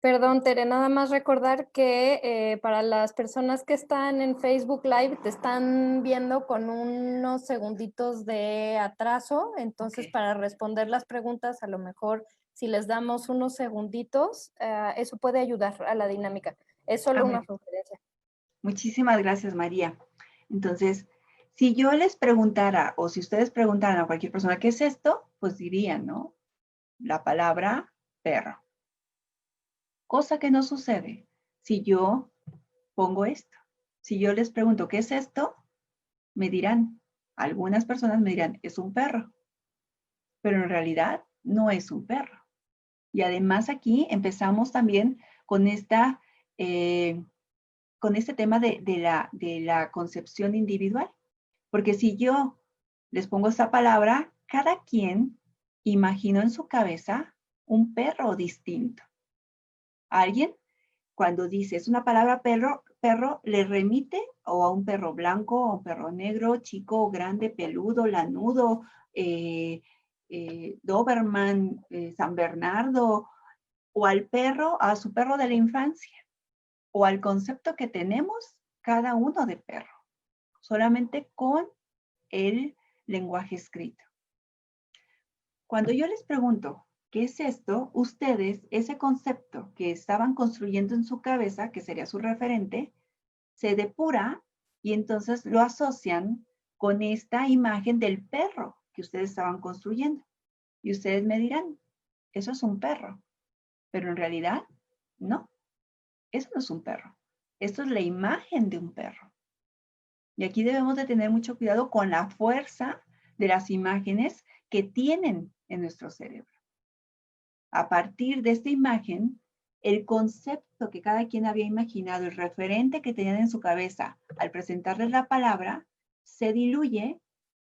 perdón, Tere, nada más recordar que para las personas que están en Facebook Live te están viendo con unos segunditos de atraso, entonces Ok. para responder las preguntas, a lo mejor si les damos unos segunditos, eso puede ayudar a la dinámica. Es solo Muy una bien. sugerencia. Muchísimas gracias, María. Entonces, si yo les preguntara, o si ustedes preguntaran a cualquier persona qué es esto, pues dirían, ¿no? La palabra perro. Cosa que no sucede si yo pongo esto. Si yo les pregunto qué es esto, me dirán, algunas personas me dirán, es un perro, pero en realidad no es un perro. Y además aquí empezamos también con con este tema de la concepción individual. Porque si yo les pongo esta palabra, cada quien imaginó en su cabeza un perro distinto. Alguien, cuando dice es una palabra perro, le remite o a un perro blanco, o a un perro negro, chico o grande, peludo, lanudo, Doberman, San Bernardo, o al perro, a su perro de la infancia, o al concepto que tenemos cada uno de perro, solamente con el lenguaje escrito. Cuando yo les pregunto, ¿qué es esto? Ustedes, ese concepto que estaban construyendo en su cabeza, que sería su referente, se depura y entonces lo asocian con esta imagen del perro que ustedes estaban construyendo. Y ustedes me dirán, eso es un perro, pero en realidad no, eso no es un perro. Esto es la imagen de un perro. Y aquí debemos de tener mucho cuidado con la fuerza de las imágenes que tienen en nuestro cerebro. A partir de esta imagen, el concepto que cada quien había imaginado, el referente que tenían en su cabeza al presentarles la palabra, se diluye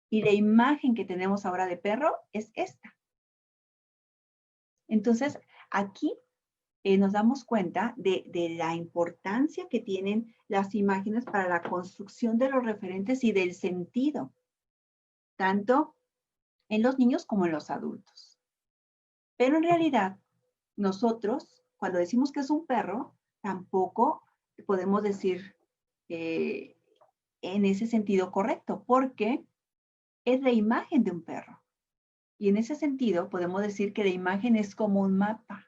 y la imagen que tenemos ahora de perro es esta. Entonces, aquí nos damos cuenta de la importancia que tienen las imágenes para la construcción de los referentes y del sentido, tanto en los niños como en los adultos. Pero en realidad, nosotros, cuando decimos que es un perro, tampoco podemos decir en ese sentido correcto, porque es la imagen de un perro. Y en ese sentido, podemos decir que la imagen es como un mapa.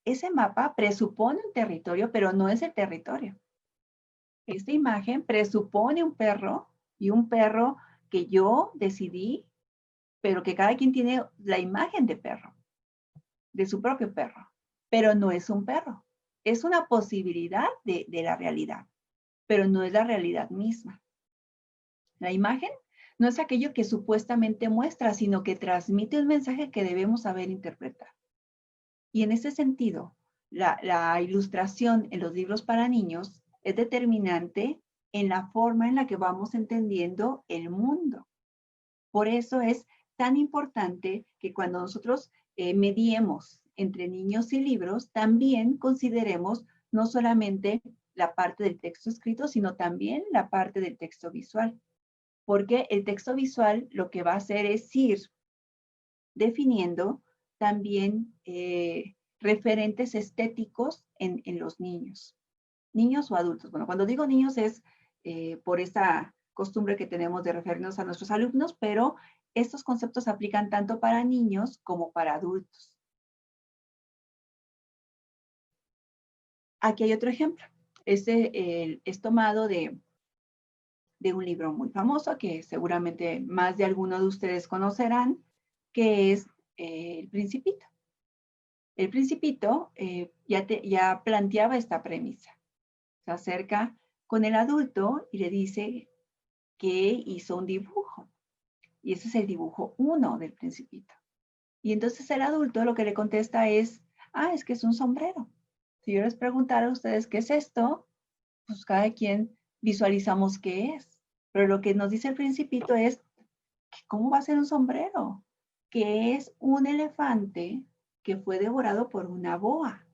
Ese mapa presupone un territorio, pero no es el territorio. Esta imagen presupone un perro y un perro que yo decidí, pero que cada quien tiene la imagen de perro, de su propio perro, pero no es un perro. Es una posibilidad de la realidad, pero no es la realidad misma. La imagen no es aquello que supuestamente muestra, sino que transmite un mensaje que debemos saber interpretar. Y en ese sentido, la ilustración en los libros para niños es determinante en la forma en la que vamos entendiendo el mundo. Por eso es tan importante que cuando nosotros mediemos entre niños y libros, también consideremos no solamente la parte del texto escrito, sino también la parte del texto visual. Porque el texto visual lo que va a hacer es ir definiendo también referentes estéticos en los niños o adultos. Bueno, cuando digo niños es por esta costumbre que tenemos de referirnos a nuestros alumnos, pero estos conceptos se aplican tanto para niños como para adultos. Aquí hay otro ejemplo. Es tomado de un libro muy famoso que seguramente más de alguno de ustedes conocerán, que es El Principito. El Principito ya planteaba esta premisa. Se acerca con el adulto y le dice que hizo un dibujo. Y ese es el dibujo 1 del Principito. Y entonces el adulto lo que le contesta es, es que es un sombrero. Si yo les preguntara a ustedes qué es esto, pues cada quien visualizamos qué es. Pero lo que nos dice el Principito es, ¿cómo va a ser un sombrero? Que es un elefante que fue devorado por una boa.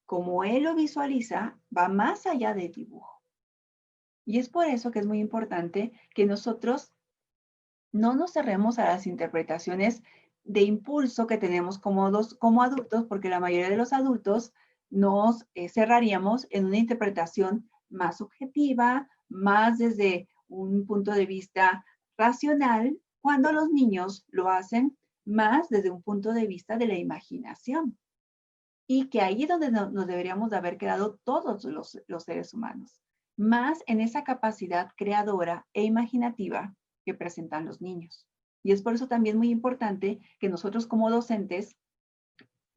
Como él lo visualiza, va más allá del dibujo. Y es por eso que es muy importante que nosotros no nos cerremos a las interpretaciones de impulso que tenemos como adultos, porque la mayoría de los adultos nos cerraríamos en una interpretación más subjetiva, más desde un punto de vista racional, cuando los niños lo hacen más desde un punto de vista de la imaginación. Y que ahí es donde nos deberíamos de haber quedado todos los seres humanos, más en esa capacidad creadora e imaginativa que presentan los niños. Y es por eso también muy importante que nosotros como docentes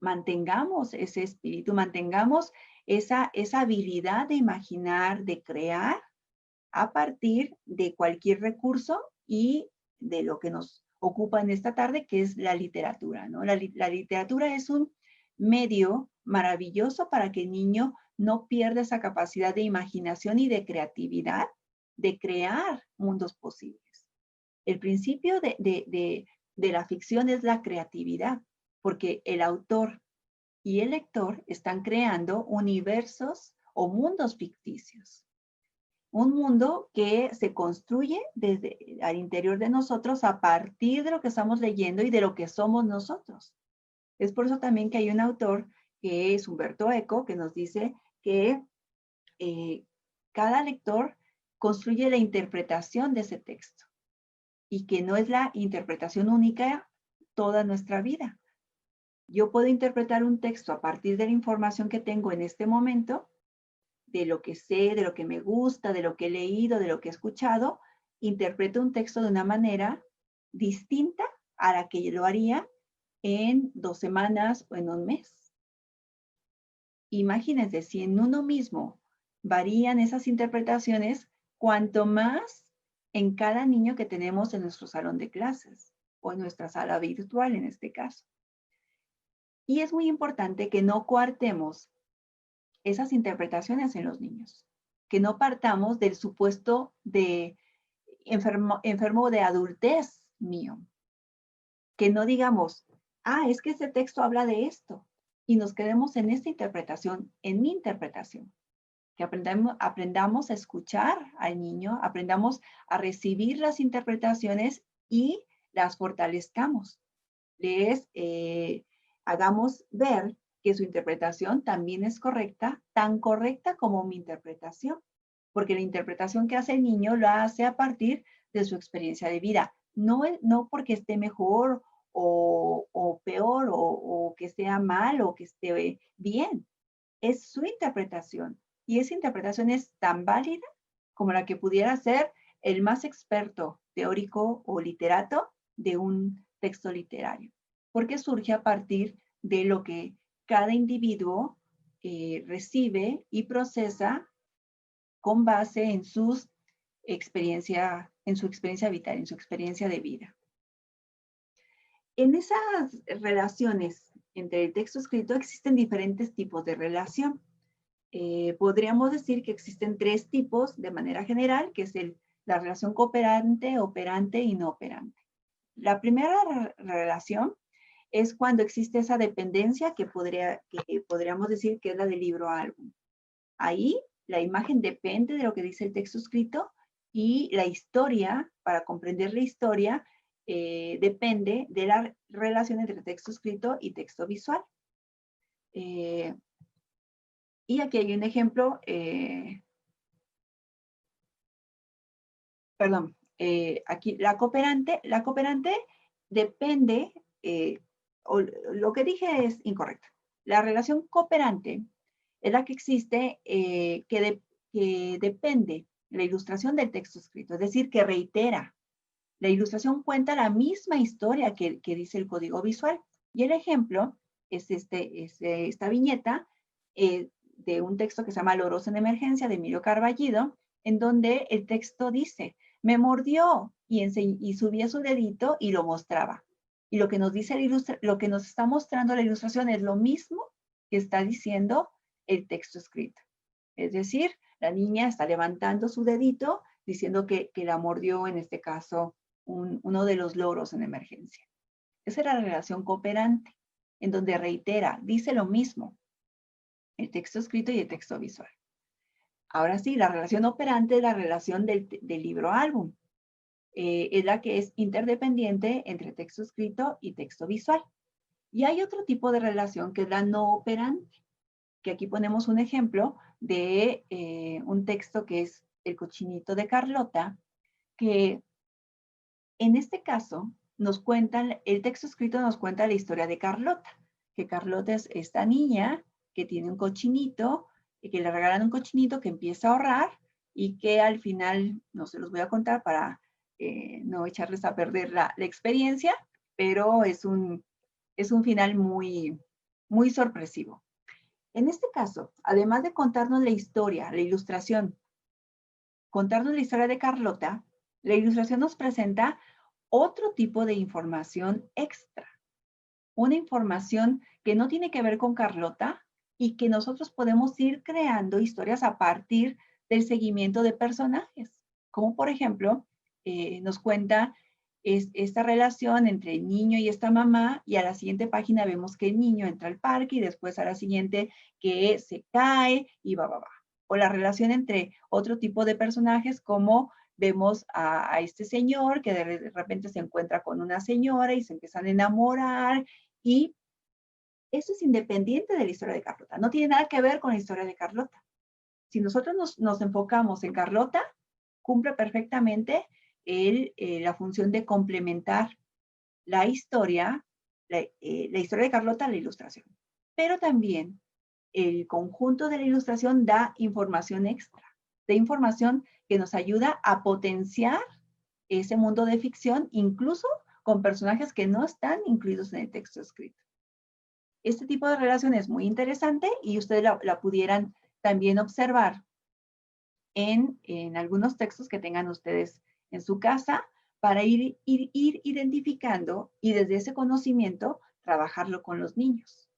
mantengamos ese espíritu, mantengamos esa habilidad de imaginar, de crear a partir de cualquier recurso y de lo que nos ocupa en esta tarde, que es la literatura, ¿no? La literatura es un medio maravilloso para que el niño no pierda esa capacidad de imaginación y de creatividad, de crear mundos posibles. El principio de la ficción es la creatividad, porque el autor y el lector están creando universos o mundos ficticios. Un mundo que se construye desde al interior de nosotros a partir de lo que estamos leyendo y de lo que somos nosotros. Es por eso también que hay un autor que es Umberto Eco, que nos dice que cada lector construye la interpretación de ese texto y que no es la interpretación única toda nuestra vida. Yo puedo interpretar un texto a partir de la información que tengo en este momento, de lo que sé, de lo que me gusta, de lo que he leído, de lo que he escuchado, interpreto un texto de una manera distinta a la que yo lo haría en 2 semanas o en un mes. Imagínense, si en uno mismo varían esas interpretaciones, cuanto más en cada niño que tenemos en nuestro salón de clases o en nuestra sala virtual en este caso. Y es muy importante que no coartemos esas interpretaciones en los niños, que no partamos del supuesto de enfermo de adultez mío, que no digamos, es que ese texto habla de esto, y nos quedemos en esta interpretación, en mi interpretación, que aprendamos a escuchar al niño, aprendamos a recibir las interpretaciones y las fortalezcamos. Les hagamos ver que su interpretación también es correcta, tan correcta como mi interpretación, porque la interpretación que hace el niño la hace a partir de su experiencia de vida, no porque esté mejor o peor o que sea mal o que esté bien, es su interpretación y esa interpretación es tan válida como la que pudiera ser el más experto teórico o literato de un texto literario, porque surge a partir de lo que cada individuo recibe y procesa con base en su experiencia vital, en su experiencia de vida. En esas relaciones entre el texto escrito existen diferentes tipos de relación. Podríamos decir que existen 3 tipos de manera general, que es la relación cooperante, operante y no operante. La primera relación es cuando existe esa dependencia que podríamos decir que es la del libro álbum. Ahí la imagen depende de lo que dice el texto escrito y la historia, para comprender la historia, depende de la relación entre texto escrito y texto visual. Y aquí hay un ejemplo, aquí la cooperante depende, o lo que dije es incorrecto. La relación cooperante es la que existe que depende la ilustración del texto escrito, es decir, que reitera. La ilustración cuenta la misma historia que dice el código visual. Y el ejemplo es esta viñeta de un texto que se llama Loros en Emergencia de Emilio Carballido, en donde el texto dice, me mordió y subía su dedito y lo mostraba. Y lo que nos dice lo que nos está mostrando la ilustración es lo mismo que está diciendo el texto escrito. Es decir, la niña está levantando su dedito diciendo que la mordió, en este caso, uno de los loros en emergencia. Esa era la relación cooperante, en donde reitera, dice lo mismo, el texto escrito y el texto visual. Ahora sí, la relación operante es la relación del libro-álbum. Es la que es interdependiente entre texto escrito y texto visual. Y hay otro tipo de relación que es la no operante, que aquí ponemos un ejemplo de un texto que es El cochinito de Carlota, que en este caso nos cuentan, el texto escrito nos cuenta la historia de Carlota, que Carlota es esta niña que tiene un cochinito, y que le regalan un cochinito que empieza a ahorrar y que al final, no se los voy a contar para no echarles a perder la experiencia, pero es un final muy, muy sorpresivo. En este caso, además de contarnos la historia, la ilustración, contarnos la historia de Carlota, la ilustración nos presenta otro tipo de información extra. Una información que no tiene que ver con Carlota y que nosotros podemos ir creando historias a partir del seguimiento de personajes. Como por ejemplo, nos cuenta esta relación entre el niño y esta mamá, y a la siguiente página vemos que el niño entra al parque y después a la siguiente que se cae y va. O la relación entre otro tipo de personajes, como vemos a este señor que de repente se encuentra con una señora y se empiezan a enamorar, y eso es independiente de la historia de Carlota. No tiene nada que ver con la historia de Carlota. Si nosotros nos enfocamos en Carlota, cumple perfectamente la función de complementar la historia, la historia de Carlota a la ilustración. Pero también el conjunto de la ilustración da información extra, da información que nos ayuda a potenciar ese mundo de ficción, incluso con personajes que no están incluidos en el texto escrito. Este tipo de relación es muy interesante y ustedes la pudieran también observar en algunos textos que tengan ustedes en su casa para ir identificando y desde ese conocimiento trabajarlo con los niños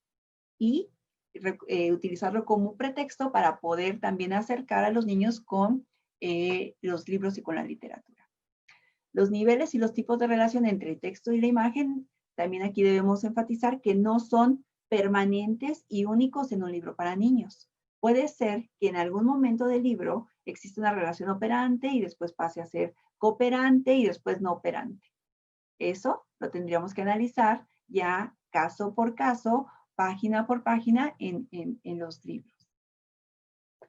y utilizarlo como pretexto para poder también acercar a los niños con los libros y con la literatura. Los niveles y los tipos de relación entre el texto y la imagen, también aquí debemos enfatizar que no son permanentes y únicos en un libro para niños. Puede ser que en algún momento del libro exista una relación operante y después pase a ser cooperante y después no operante. Eso lo tendríamos que analizar ya caso por caso, página por página en los libros.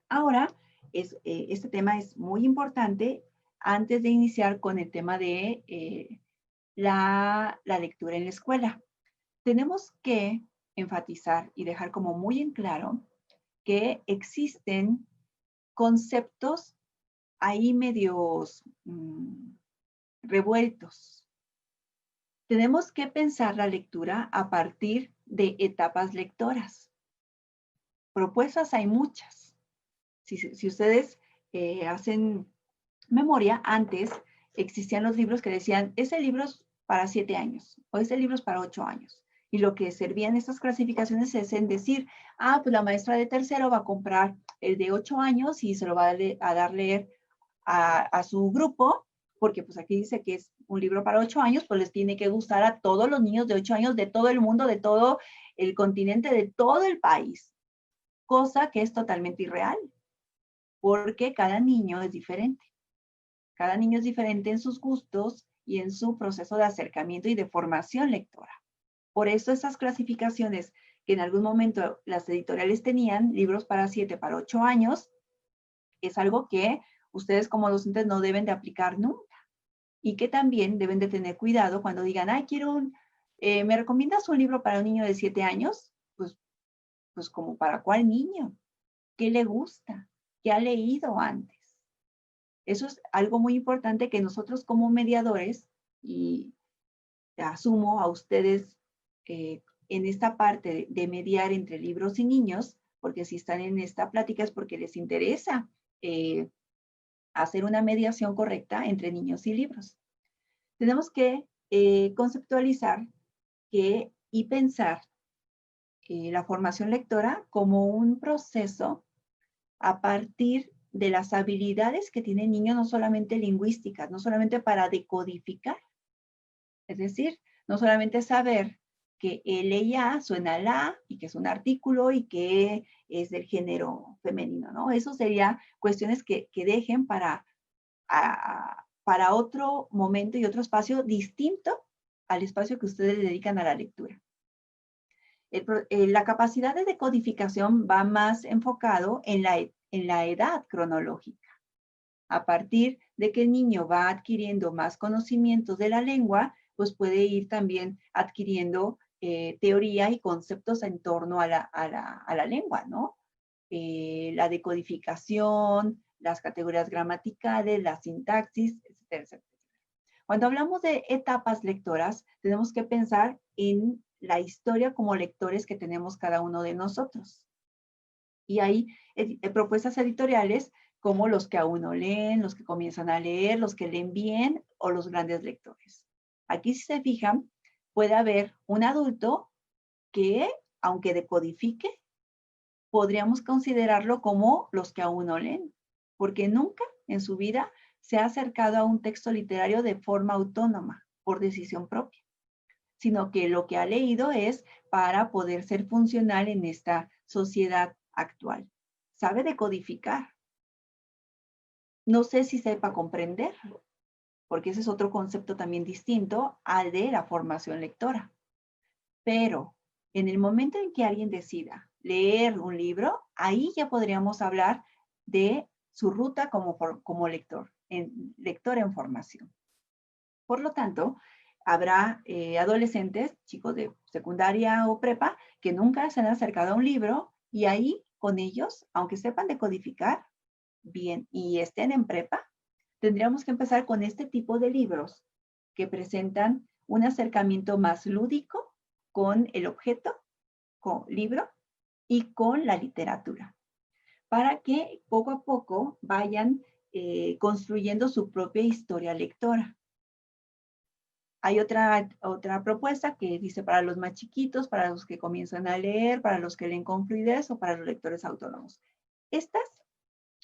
Ahora, este tema es muy importante antes de iniciar con el tema de la lectura en la escuela. Tenemos que enfatizar y dejar como muy en claro que existen conceptos ahí medios revueltos. Tenemos que pensar la lectura a partir de etapas lectoras. Propuestas hay muchas. Si ustedes hacen memoria, antes existían los libros que decían, ese libro es para 7 años o ese libro es para 8 años. Y lo que servían estas clasificaciones es en decir, pues la maestra de tercero va a comprar el de 8 años y se lo va a dar leer a su grupo, porque pues aquí dice que es un libro para 8 años, pues les tiene que gustar a todos los niños de 8 años de todo el mundo, de todo el continente, de todo el país. Cosa que es totalmente irreal, porque cada niño es diferente. Cada niño es diferente en sus gustos y en su proceso de acercamiento y de formación lectora. Por eso esas clasificaciones que en algún momento las editoriales tenían, libros para 7, para 8 años, es algo que ustedes como docentes no deben de aplicar nunca. Y que también deben de tener cuidado cuando digan, ¿me recomiendas un libro para un niño de 7 años? Pues como para cuál niño. qué le gusta, qué ha leído antes. Eso es algo muy importante que nosotros como mediadores, y asumo a ustedes en esta parte de mediar entre libros y niños, porque si están en esta plática es porque les interesa hacer una mediación correcta entre niños y libros. Tenemos que conceptualizar y pensar la formación lectora como un proceso a partir de las habilidades que tiene el niño, no solamente lingüísticas, no solamente para decodificar, es decir, no solamente saber que L y A suena la y que es un artículo y que es del género femenino, ¿no? Eso sería cuestiones que dejen para otro momento y otro espacio distinto al espacio que ustedes dedican a la lectura. La capacidad de decodificación va más enfocado en la edad cronológica. A partir de que el niño va adquiriendo más conocimientos de la lengua, pues puede ir también adquiriendo teoría y conceptos en torno a la lengua, ¿no? La decodificación, las categorías gramaticales, la sintaxis, etcétera, etcétera. Cuando hablamos de etapas lectoras, tenemos que pensar en la historia como lectores que tenemos cada uno de nosotros. Y hay propuestas editoriales como los que aún no leen, los que comienzan a leer, los que leen bien o los grandes lectores. Aquí, si se fijan, puede haber un adulto que, aunque decodifique, podríamos considerarlo como los que aún no leen, porque nunca en su vida se ha acercado a un texto literario de forma autónoma, por decisión propia, sino que lo que ha leído es para poder ser funcional en esta sociedad actual. Sabe decodificar. No sé si sepa comprender, porque ese es otro concepto también distinto al de la formación lectora. Pero en el momento en que alguien decida leer un libro, ahí ya podríamos hablar de su ruta como lector en formación. Por lo tanto, habrá adolescentes, chicos de secundaria o prepa, que nunca se han acercado a un libro y ahí con ellos, aunque sepan decodificar bien y estén en prepa, tendríamos que empezar con este tipo de libros que presentan un acercamiento más lúdico con el objeto, con libro y con la literatura, para que poco a poco vayan construyendo su propia historia lectora. Hay otra propuesta que dice para los más chiquitos, para los que comienzan a leer, para los que leen con fluidez o para los lectores autónomos. Estas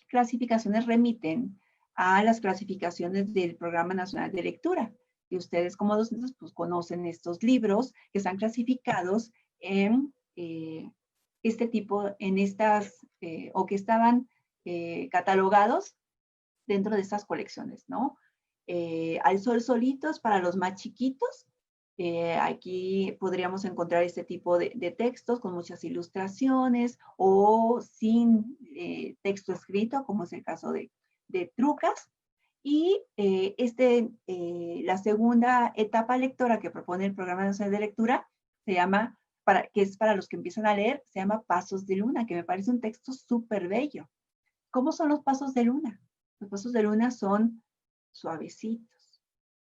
clasificaciones remiten a las clasificaciones del Programa Nacional de Lectura. Y ustedes como docentes pues, conocen estos libros que están clasificados en este tipo, o que estaban catalogados dentro de estas colecciones, ¿no? Al sol solitos para los más chiquitos. Aquí podríamos encontrar este tipo de textos con muchas ilustraciones o sin texto escrito, como es el caso de Trucas. Y la segunda etapa lectora que propone el Programa Nacional de Lectura se llama, que es para los que empiezan a leer, se llama Pasos de Luna, que me parece un texto súper bello. ¿Cómo son los pasos de luna? Los pasos de luna son suavecitos,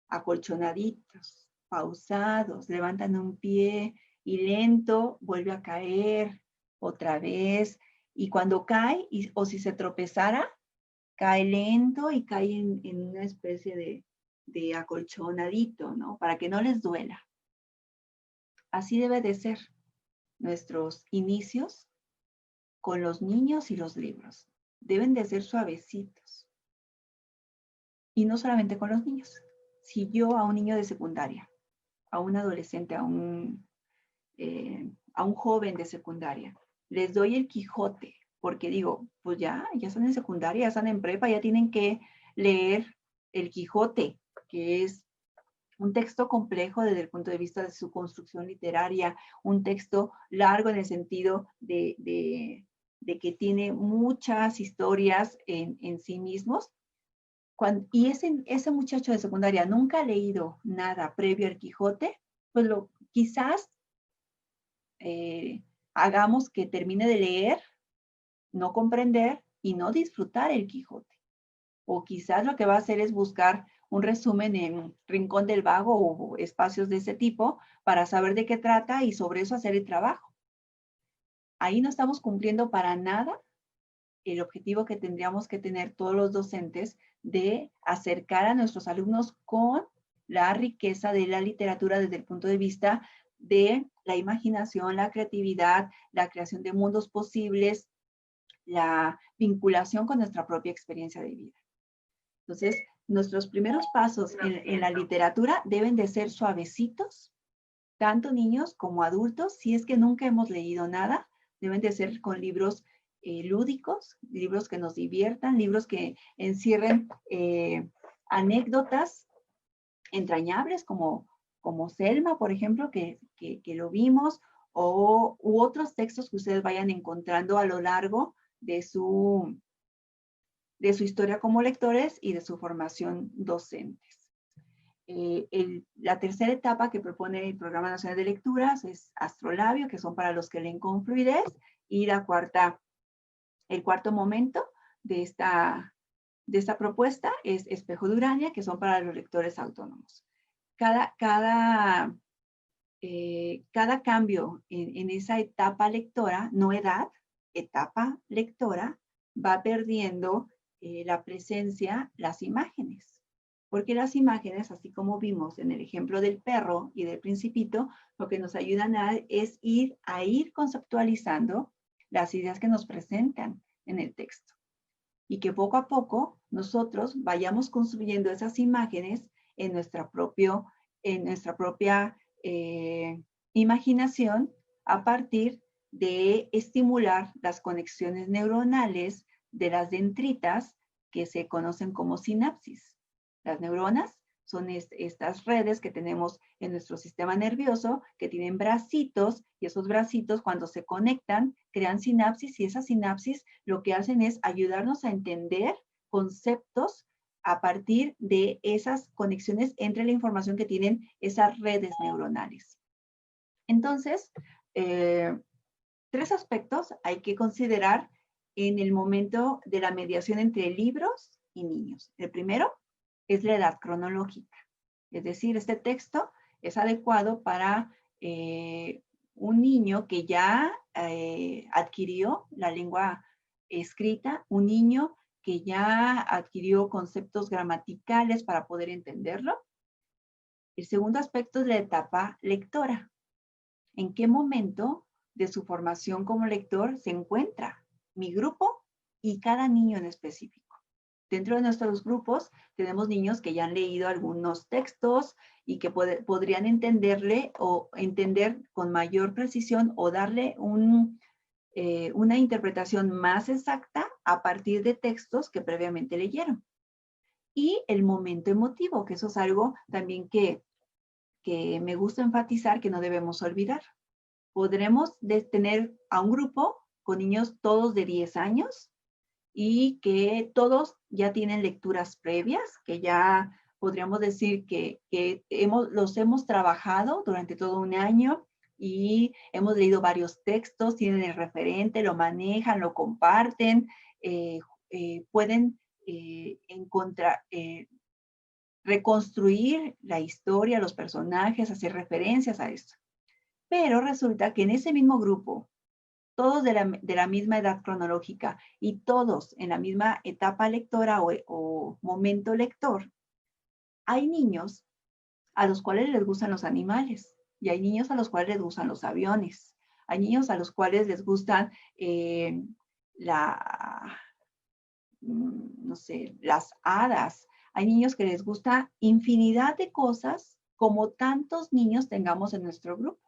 acolchonaditos, pausados, levantan un pie y lento vuelve a caer otra vez. Y cuando cae, o si se tropezara, cae lento y cae en una especie de acolchonadito, ¿no? Para que no les duela. Así debe de ser nuestros inicios con los niños y los libros. Deben de ser suavecitos. Y no solamente con los niños. Si yo a un niño de secundaria, a un adolescente, a un joven de secundaria, les doy el Quijote, porque digo, pues ya están en secundaria, ya están en prepa, ya tienen que leer el Quijote, que es un texto complejo desde el punto de vista de su construcción literaria, un texto largo en el sentido de que tiene muchas historias en sí mismos. Y ese muchacho de secundaria nunca ha leído nada previo al Quijote, pues quizás hagamos que termine de leer no comprender y no disfrutar el Quijote. O quizás lo que va a hacer es buscar un resumen en Rincón del Vago o espacios de ese tipo para saber de qué trata y sobre eso hacer el trabajo. Ahí no estamos cumpliendo para nada el objetivo que tendríamos que tener todos los docentes de acercar a nuestros alumnos con la riqueza de la literatura desde el punto de vista de la imaginación, la creatividad, la creación de mundos posibles, la vinculación con nuestra propia experiencia de vida. Entonces, nuestros primeros pasos en la literatura deben de ser suavecitos, tanto niños como adultos. Si es que nunca hemos leído nada, deben de ser con libros lúdicos, libros que nos diviertan, libros que encierren anécdotas entrañables como Selma, por ejemplo, que lo vimos, u otros textos que ustedes vayan encontrando a lo largo de su historia como lectores y de su formación docentes. La tercera etapa que propone el Programa Nacional de Lecturas es Astrolabio, que son para los que leen con fluidez, y el cuarto momento de esta propuesta es Espejo de Urania, que son para los lectores autónomos. Cada cambio en esa etapa lectora, no edad, etapa lectora, va perdiendo la presencia, las imágenes. Porque las imágenes, así como vimos en el ejemplo del perro y del principito, lo que nos ayudan es ir conceptualizando las ideas que nos presentan en el texto. Y que poco a poco nosotros vayamos construyendo esas imágenes en nuestra propia imaginación a partir de estimular las conexiones neuronales de las dendritas que se conocen como sinapsis. Las neuronas son estas redes que tenemos en nuestro sistema nervioso que tienen bracitos y esos bracitos cuando se conectan crean sinapsis y esas sinapsis lo que hacen es ayudarnos a entender conceptos a partir de esas conexiones entre la información que tienen esas redes neuronales. Entonces, 3 aspectos hay que considerar en el momento de la mediación entre libros y niños. El primero es la edad cronológica. Es decir, este texto es adecuado para un niño que ya adquirió la lengua escrita, un niño que ya adquirió conceptos gramaticales para poder entenderlo. El segundo aspecto es la etapa lectora. ¿En qué momento de su formación como lector se encuentra mi grupo y cada niño en específico? Dentro de nuestros grupos tenemos niños que ya han leído algunos textos y que podrían entenderle o entender con mayor precisión o darle una interpretación más exacta a partir de textos que previamente leyeron. Y el momento emotivo, que eso es algo también que me gusta enfatizar que no debemos olvidar. Podremos tener a un grupo con niños todos de 10 años y que todos ya tienen lecturas previas, que ya podríamos decir que los hemos trabajado durante todo un año y hemos leído varios textos, tienen el referente, lo manejan, lo comparten, pueden encontrar, reconstruir la historia, los personajes, hacer referencias a esto. Pero resulta que en ese mismo grupo, todos de la misma edad cronológica y todos en la misma etapa lectora o momento lector, hay niños a los cuales les gustan los animales y hay niños a los cuales les gustan los aviones. Hay niños a los cuales les gustan no sé, las hadas. Hay niños que les gusta infinidad de cosas como tantos niños tengamos en nuestro grupo.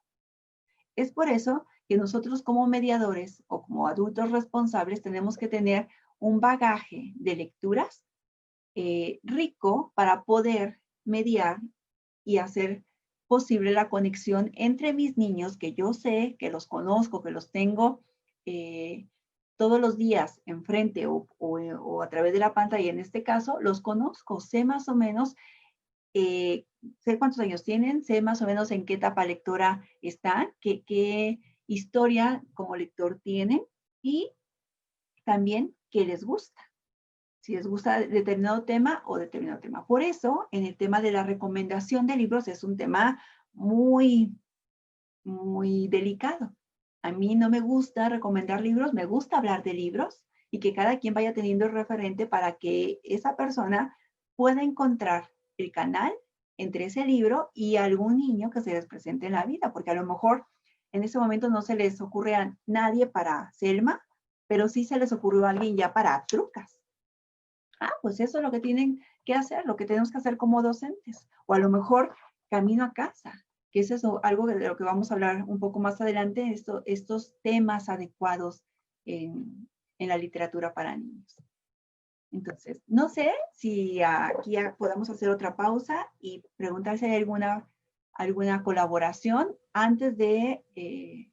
Es por eso que nosotros como mediadores o como adultos responsables tenemos que tener un bagaje de lecturas rico para poder mediar y hacer posible la conexión entre mis niños, que yo sé, que los conozco, que los tengo todos los días enfrente o a través de la pantalla. En este caso, los conozco, sé más o menos, sé cuántos años tienen, sé más o menos en qué etapa lectora están, qué historia como lector tienen y también qué les gusta. Si les gusta determinado tema o determinado tema. Por eso, en el tema de la recomendación de libros es un tema muy, muy delicado. A mí no me gusta recomendar libros, me gusta hablar de libros y que cada quien vaya teniendo el referente para que esa persona pueda encontrar el canal entre ese libro y algún niño que se les presente en la vida, porque a lo mejor en ese momento no se les ocurre a nadie para Selma, pero sí se les ocurrió a alguien ya para Trucas. Pues eso es lo que tienen que hacer, lo que tenemos que hacer como docentes. O a lo mejor camino a casa, que eso es algo de lo que vamos a hablar un poco más adelante, estos temas adecuados en la literatura para niños. Entonces, no sé si aquí podamos hacer otra pausa y preguntar si hay alguna colaboración antes de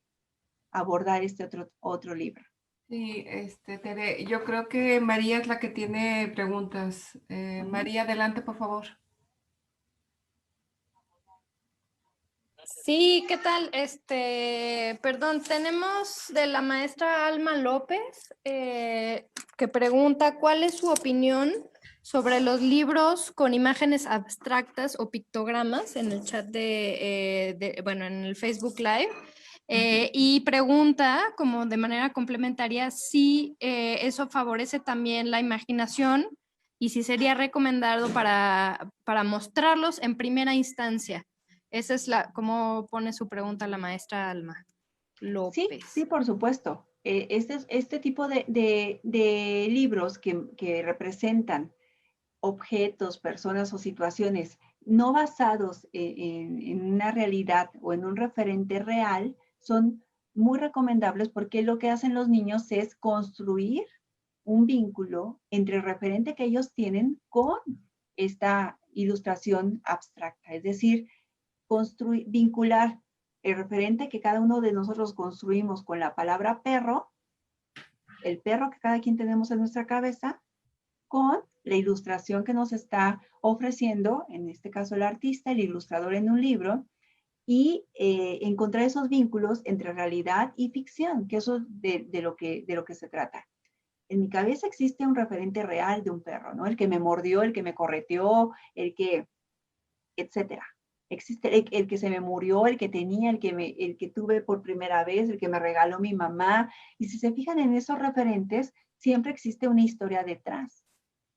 abordar este otro libro. Sí, Tere, yo creo que María es la que tiene preguntas. María, adelante, por favor. Sí, ¿qué tal? Perdón, tenemos de la maestra Alma López que pregunta cuál es su opinión sobre los libros con imágenes abstractas o pictogramas en el chat bueno, en el Facebook Live. Y pregunta, como de manera complementaria, si eso favorece también la imaginación y si sería recomendado para mostrarlos en primera instancia. Esa es cómo pone su pregunta la maestra Alma López. Sí, por supuesto. Este tipo de libros que representan objetos, personas o situaciones no basados en una realidad o en un referente real son muy recomendables porque lo que hacen los niños es construir un vínculo entre el referente que ellos tienen con esta ilustración abstracta. Es decir, vincular el referente que cada uno de nosotros construimos con la palabra perro, el perro que cada quien tenemos en nuestra cabeza, con la ilustración que nos está ofreciendo, en este caso el artista, el ilustrador en un libro, y encontrar esos vínculos entre realidad y ficción, que eso es de lo que se trata. En mi cabeza existe un referente real de un perro, ¿no? El que me mordió, el que me correteó, etcétera. Existe el que se me murió, el que tenía, el que tuve por primera vez, el que me regaló mi mamá. Y si se fijan en esos referentes, siempre existe una historia detrás,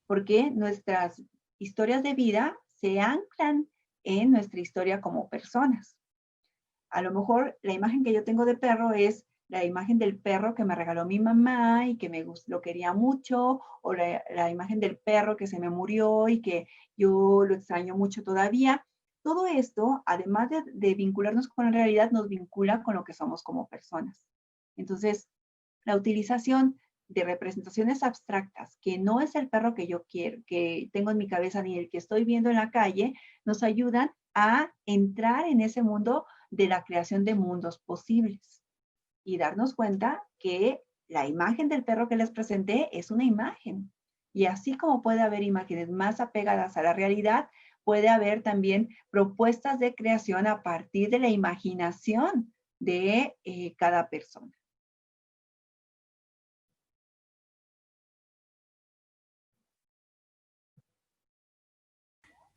porque nuestras historias de vida se anclan en nuestra historia como personas. A lo mejor la imagen que yo tengo de perro es la imagen del perro que me regaló mi mamá y que lo quería mucho, o la imagen del perro que se me murió y que yo lo extraño mucho todavía. Todo esto, además de vincularnos con la realidad, nos vincula con lo que somos como personas. Entonces, la utilización de representaciones abstractas, que no es el perro que yo quiero, que tengo en mi cabeza, ni el que estoy viendo en la calle, nos ayudan a entrar en ese mundo de la creación de mundos posibles y darnos cuenta que la imagen del perro que les presenté es una imagen. Y así como puede haber imágenes más apegadas a la realidad, puede haber también propuestas de creación a partir de la imaginación de cada persona.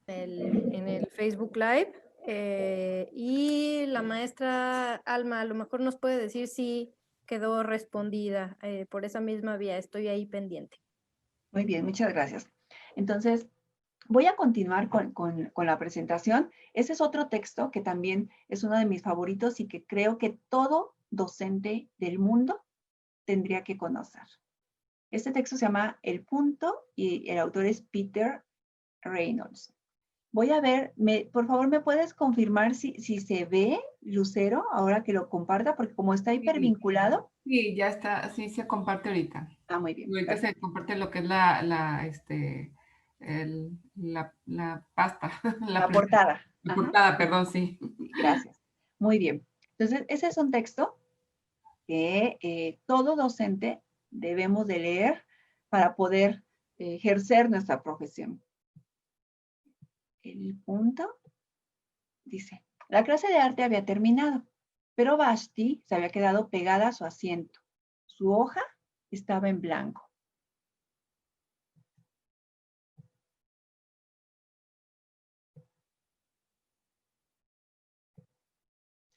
En el Facebook Live. Y la maestra Alma a lo mejor nos puede decir si quedó respondida por esa misma vía. Estoy ahí pendiente. Muy bien, muchas gracias. Entonces, voy a continuar con la presentación. Ese es otro texto que también es uno de mis favoritos y que creo que todo docente del mundo tendría que conocer. Este texto se llama El Punto y el autor es Peter Reynolds. Voy a ver, por favor, ¿me puedes confirmar si se ve, Lucero, ahora que lo comparta? Porque como está hipervinculado. Sí, ya está, sí se comparte ahorita. Muy bien. Ahorita Perfecto. se comparte lo que es la pasta. La portada. La portada, perdón, sí. Gracias. Muy bien. Entonces, ese es un texto que todo docente debemos de leer para poder ejercer nuestra profesión. El punto dice, la clase de arte había terminado, pero Vashti se había quedado pegada a su asiento. Su hoja estaba en blanco.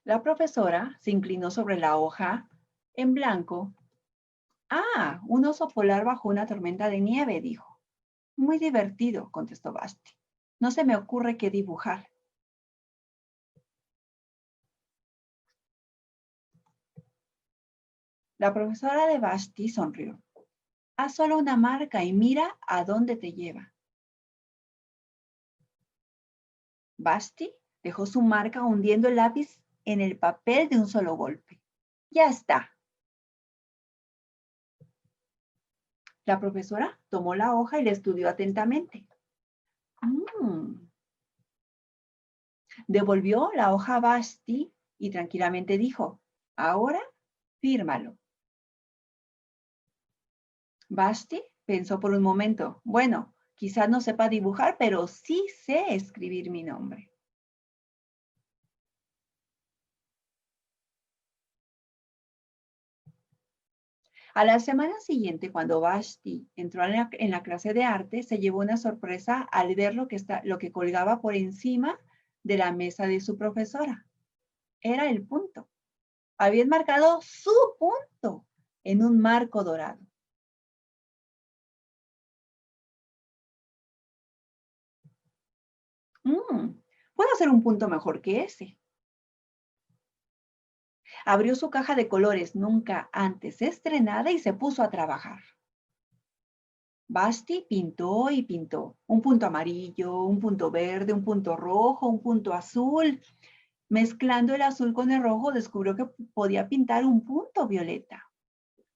La profesora se inclinó sobre la hoja en blanco. Ah, un oso polar bajo una tormenta de nieve, dijo. Muy divertido, contestó Basti. No se me ocurre qué dibujar. La profesora de Basti sonrió. Haz solo una marca y mira a dónde te lleva. Basti dejó su marca hundiendo el lápiz en el papel de un solo golpe. Ya está. La profesora tomó la hoja y la estudió atentamente. Devolvió la hoja a Basti y tranquilamente dijo, ahora fírmalo. Basti pensó por un momento, bueno, quizás no sepa dibujar, pero sí sé escribir mi nombre. A la semana siguiente, cuando Basti entró en la clase de arte, se llevó una sorpresa al ver lo que colgaba por encima de la mesa de su profesora. Era el punto. Habían marcado su punto en un marco dorado. Puedo hacer un punto mejor que ese. Abrió su caja de colores nunca antes estrenada y se puso a trabajar. Basti pintó y pintó. Un punto amarillo, un punto verde, un punto rojo, un punto azul. Mezclando el azul con el rojo, descubrió que podía pintar un punto violeta.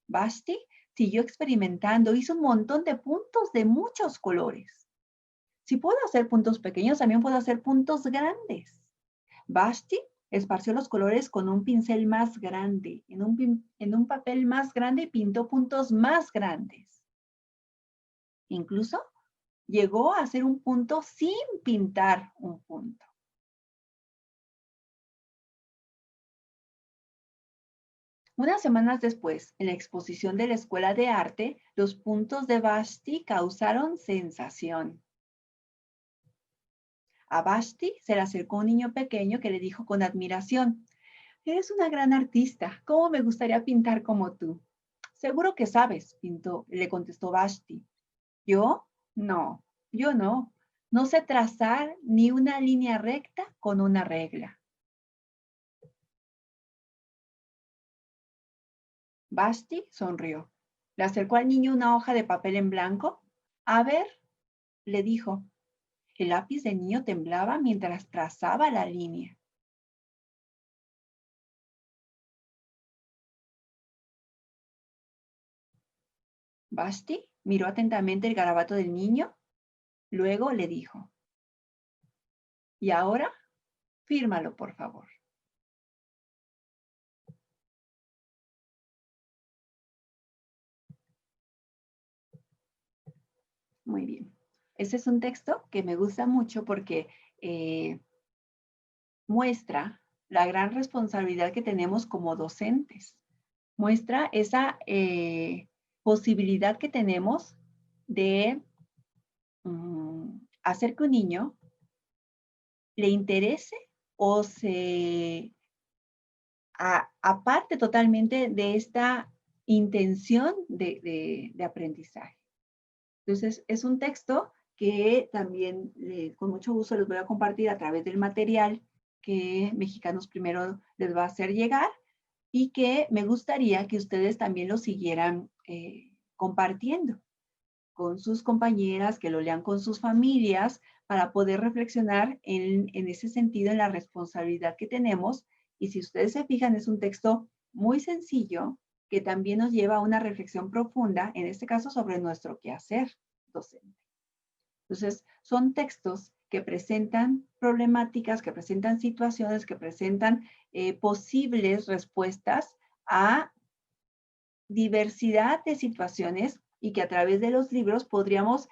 Basti siguió experimentando, hizo un montón de puntos de muchos colores. Si puedo hacer puntos pequeños, también puedo hacer puntos grandes. Basti esparció los colores con un pincel más grande, en un papel más grande y pintó puntos más grandes. Incluso llegó a hacer un punto sin pintar un punto. Unas semanas después, en la exposición de la Escuela de Arte, los puntos de Basti causaron sensación. A Basti se le acercó un niño pequeño que le dijo con admiración, eres una gran artista, ¿cómo me gustaría pintar como tú? Seguro que sabes, le contestó Basti. ¿Yo? No, yo no. No sé trazar ni una línea recta con una regla. Basti sonrió. Le acercó al niño una hoja de papel en blanco. A ver, le dijo. El lápiz del niño temblaba mientras trazaba la línea. Basti miró atentamente el garabato del niño. Luego le dijo, y ahora, fírmalo, por favor. Muy bien. Ese es un texto que me gusta mucho porque muestra la gran responsabilidad que tenemos como docentes. Muestra esa posibilidad que tenemos de hacer que un niño le interese o se aparte totalmente de esta intención de aprendizaje. Entonces, es un texto que también con mucho gusto les voy a compartir a través del material que Mexicanos Primero les va a hacer llegar y que me gustaría que ustedes también lo siguieran compartiendo con sus compañeras, que lo lean con sus familias, para poder reflexionar en ese sentido, en la responsabilidad que tenemos. Y si ustedes se fijan, es un texto muy sencillo que también nos lleva a una reflexión profunda, en este caso sobre nuestro quehacer docente. Entonces, son textos que presentan problemáticas, que presentan situaciones, que presentan posibles respuestas a diversidad de situaciones y que a través de los libros podríamos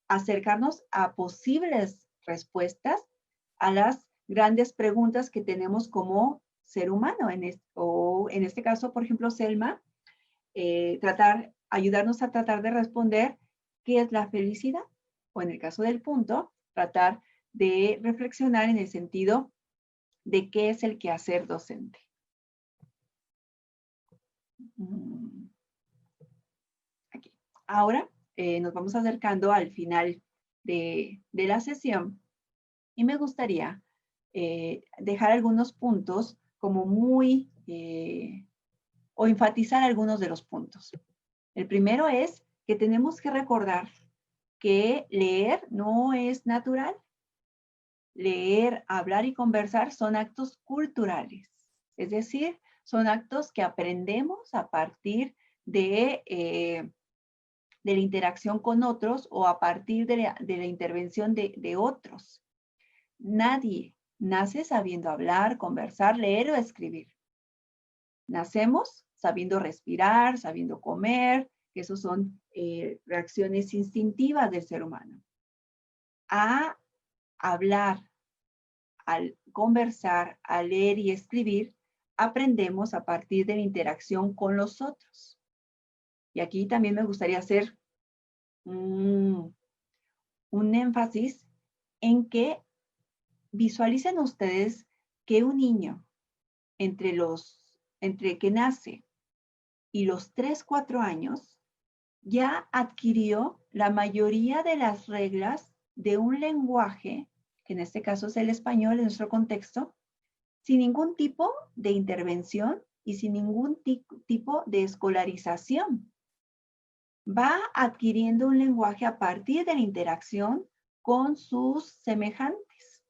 acercarnos a posibles respuestas a las grandes preguntas que tenemos como ser humano. O en este caso, por ejemplo, Selma, tratar ayudarnos a tratar de responder qué es la felicidad. O en el caso del punto, tratar de reflexionar en el sentido de qué es el quehacer docente. Aquí. Ahora nos vamos acercando al final de la sesión y me gustaría dejar algunos puntos como muy, o enfatizar algunos de los puntos. El primero es que tenemos que recordar que leer no es natural. Leer, hablar y conversar son actos culturales, es decir, son actos que aprendemos a partir de la interacción con otros o a partir de la intervención de otros. Nadie nace sabiendo hablar, conversar, leer o escribir. Nacemos sabiendo respirar, sabiendo comer, que esos son reacciones instintivas del ser humano. A hablar, al conversar, a leer y escribir, aprendemos a partir de la interacción con los otros. Y aquí también me gustaría hacer un énfasis en que visualicen ustedes que un niño entre que nace y los 3, 4 años ya adquirió la mayoría de las reglas de un lenguaje, que en este caso es el español en nuestro contexto, sin ningún tipo de intervención y sin ningún tipo de escolarización. Va adquiriendo un lenguaje a partir de la interacción con sus semejantes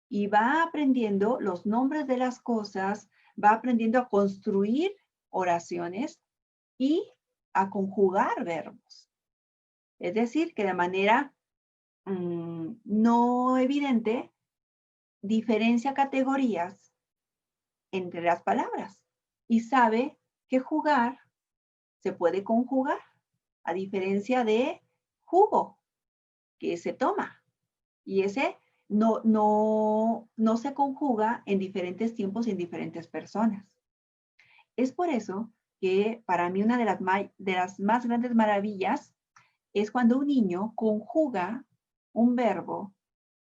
y va aprendiendo los nombres de las cosas, va aprendiendo a construir oraciones y a conjugar verbos. Es decir, que de manera no evidente diferencia categorías entre las palabras y sabe que jugar se puede conjugar, a diferencia de jugo, que se toma. Y ese no se conjuga en diferentes tiempos y en diferentes personas. Es por eso que para mí una de las más grandes maravillas es cuando un niño conjuga un verbo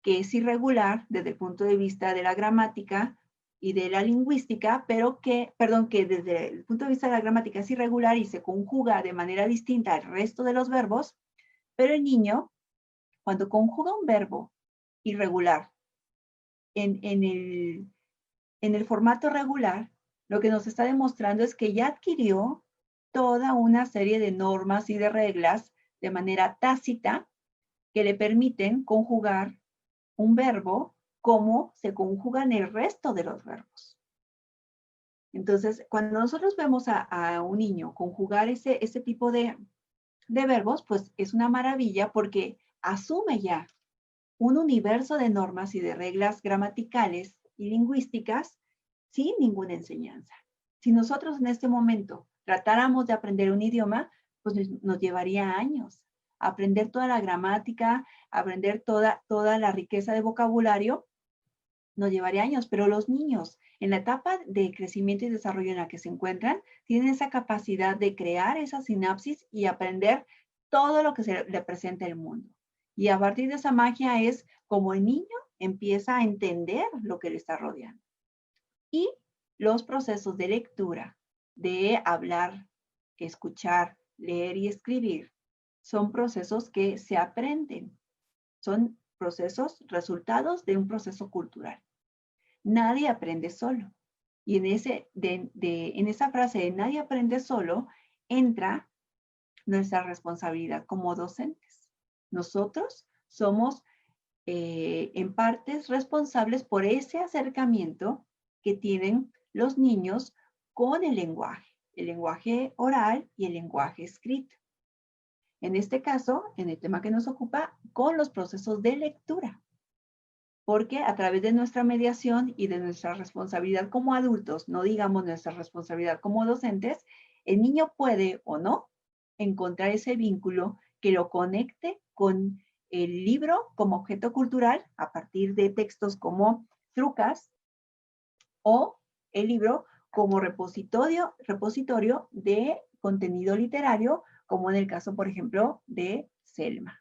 que es irregular desde el punto de vista de la gramática y de la lingüística, pero que desde el punto de vista de la gramática es irregular y se conjuga de manera distinta al resto de los verbos, pero el niño, cuando conjuga un verbo irregular en el formato regular, lo que nos está demostrando es que ya adquirió toda una serie de normas y de reglas de manera tácita que le permiten conjugar un verbo como se conjugan el resto de los verbos. Entonces, cuando nosotros vemos a un niño conjugar ese tipo de verbos, pues es una maravilla porque asume ya un universo de normas y de reglas gramaticales y lingüísticas sin ninguna enseñanza. Si nosotros en este momento tratáramos de aprender un idioma, pues nos llevaría años. Aprender toda la gramática, aprender toda la riqueza de vocabulario, nos llevaría años, pero los niños en la etapa de crecimiento y desarrollo en la que se encuentran, tienen esa capacidad de crear esa sinapsis y aprender todo lo que se le presenta el mundo. Y a partir de esa magia es como el niño empieza a entender lo que le está rodeando. Y los procesos de lectura, de hablar, escuchar, leer y escribir, son procesos que se aprenden. Son procesos, resultados de un proceso cultural. Nadie aprende solo. Y en esa frase de nadie aprende solo, entra nuestra responsabilidad como docentes. Nosotros somos en partes responsables por ese acercamiento que tienen los niños con el lenguaje oral y el lenguaje escrito. En este caso, en el tema que nos ocupa, con los procesos de lectura. Porque a través de nuestra mediación y de nuestra responsabilidad como adultos, no digamos nuestra responsabilidad como docentes, el niño puede o no encontrar ese vínculo que lo conecte con el libro como objeto cultural a partir de textos como Trucas o el libro como repositorio de contenido literario como en el caso, por ejemplo, de Selma.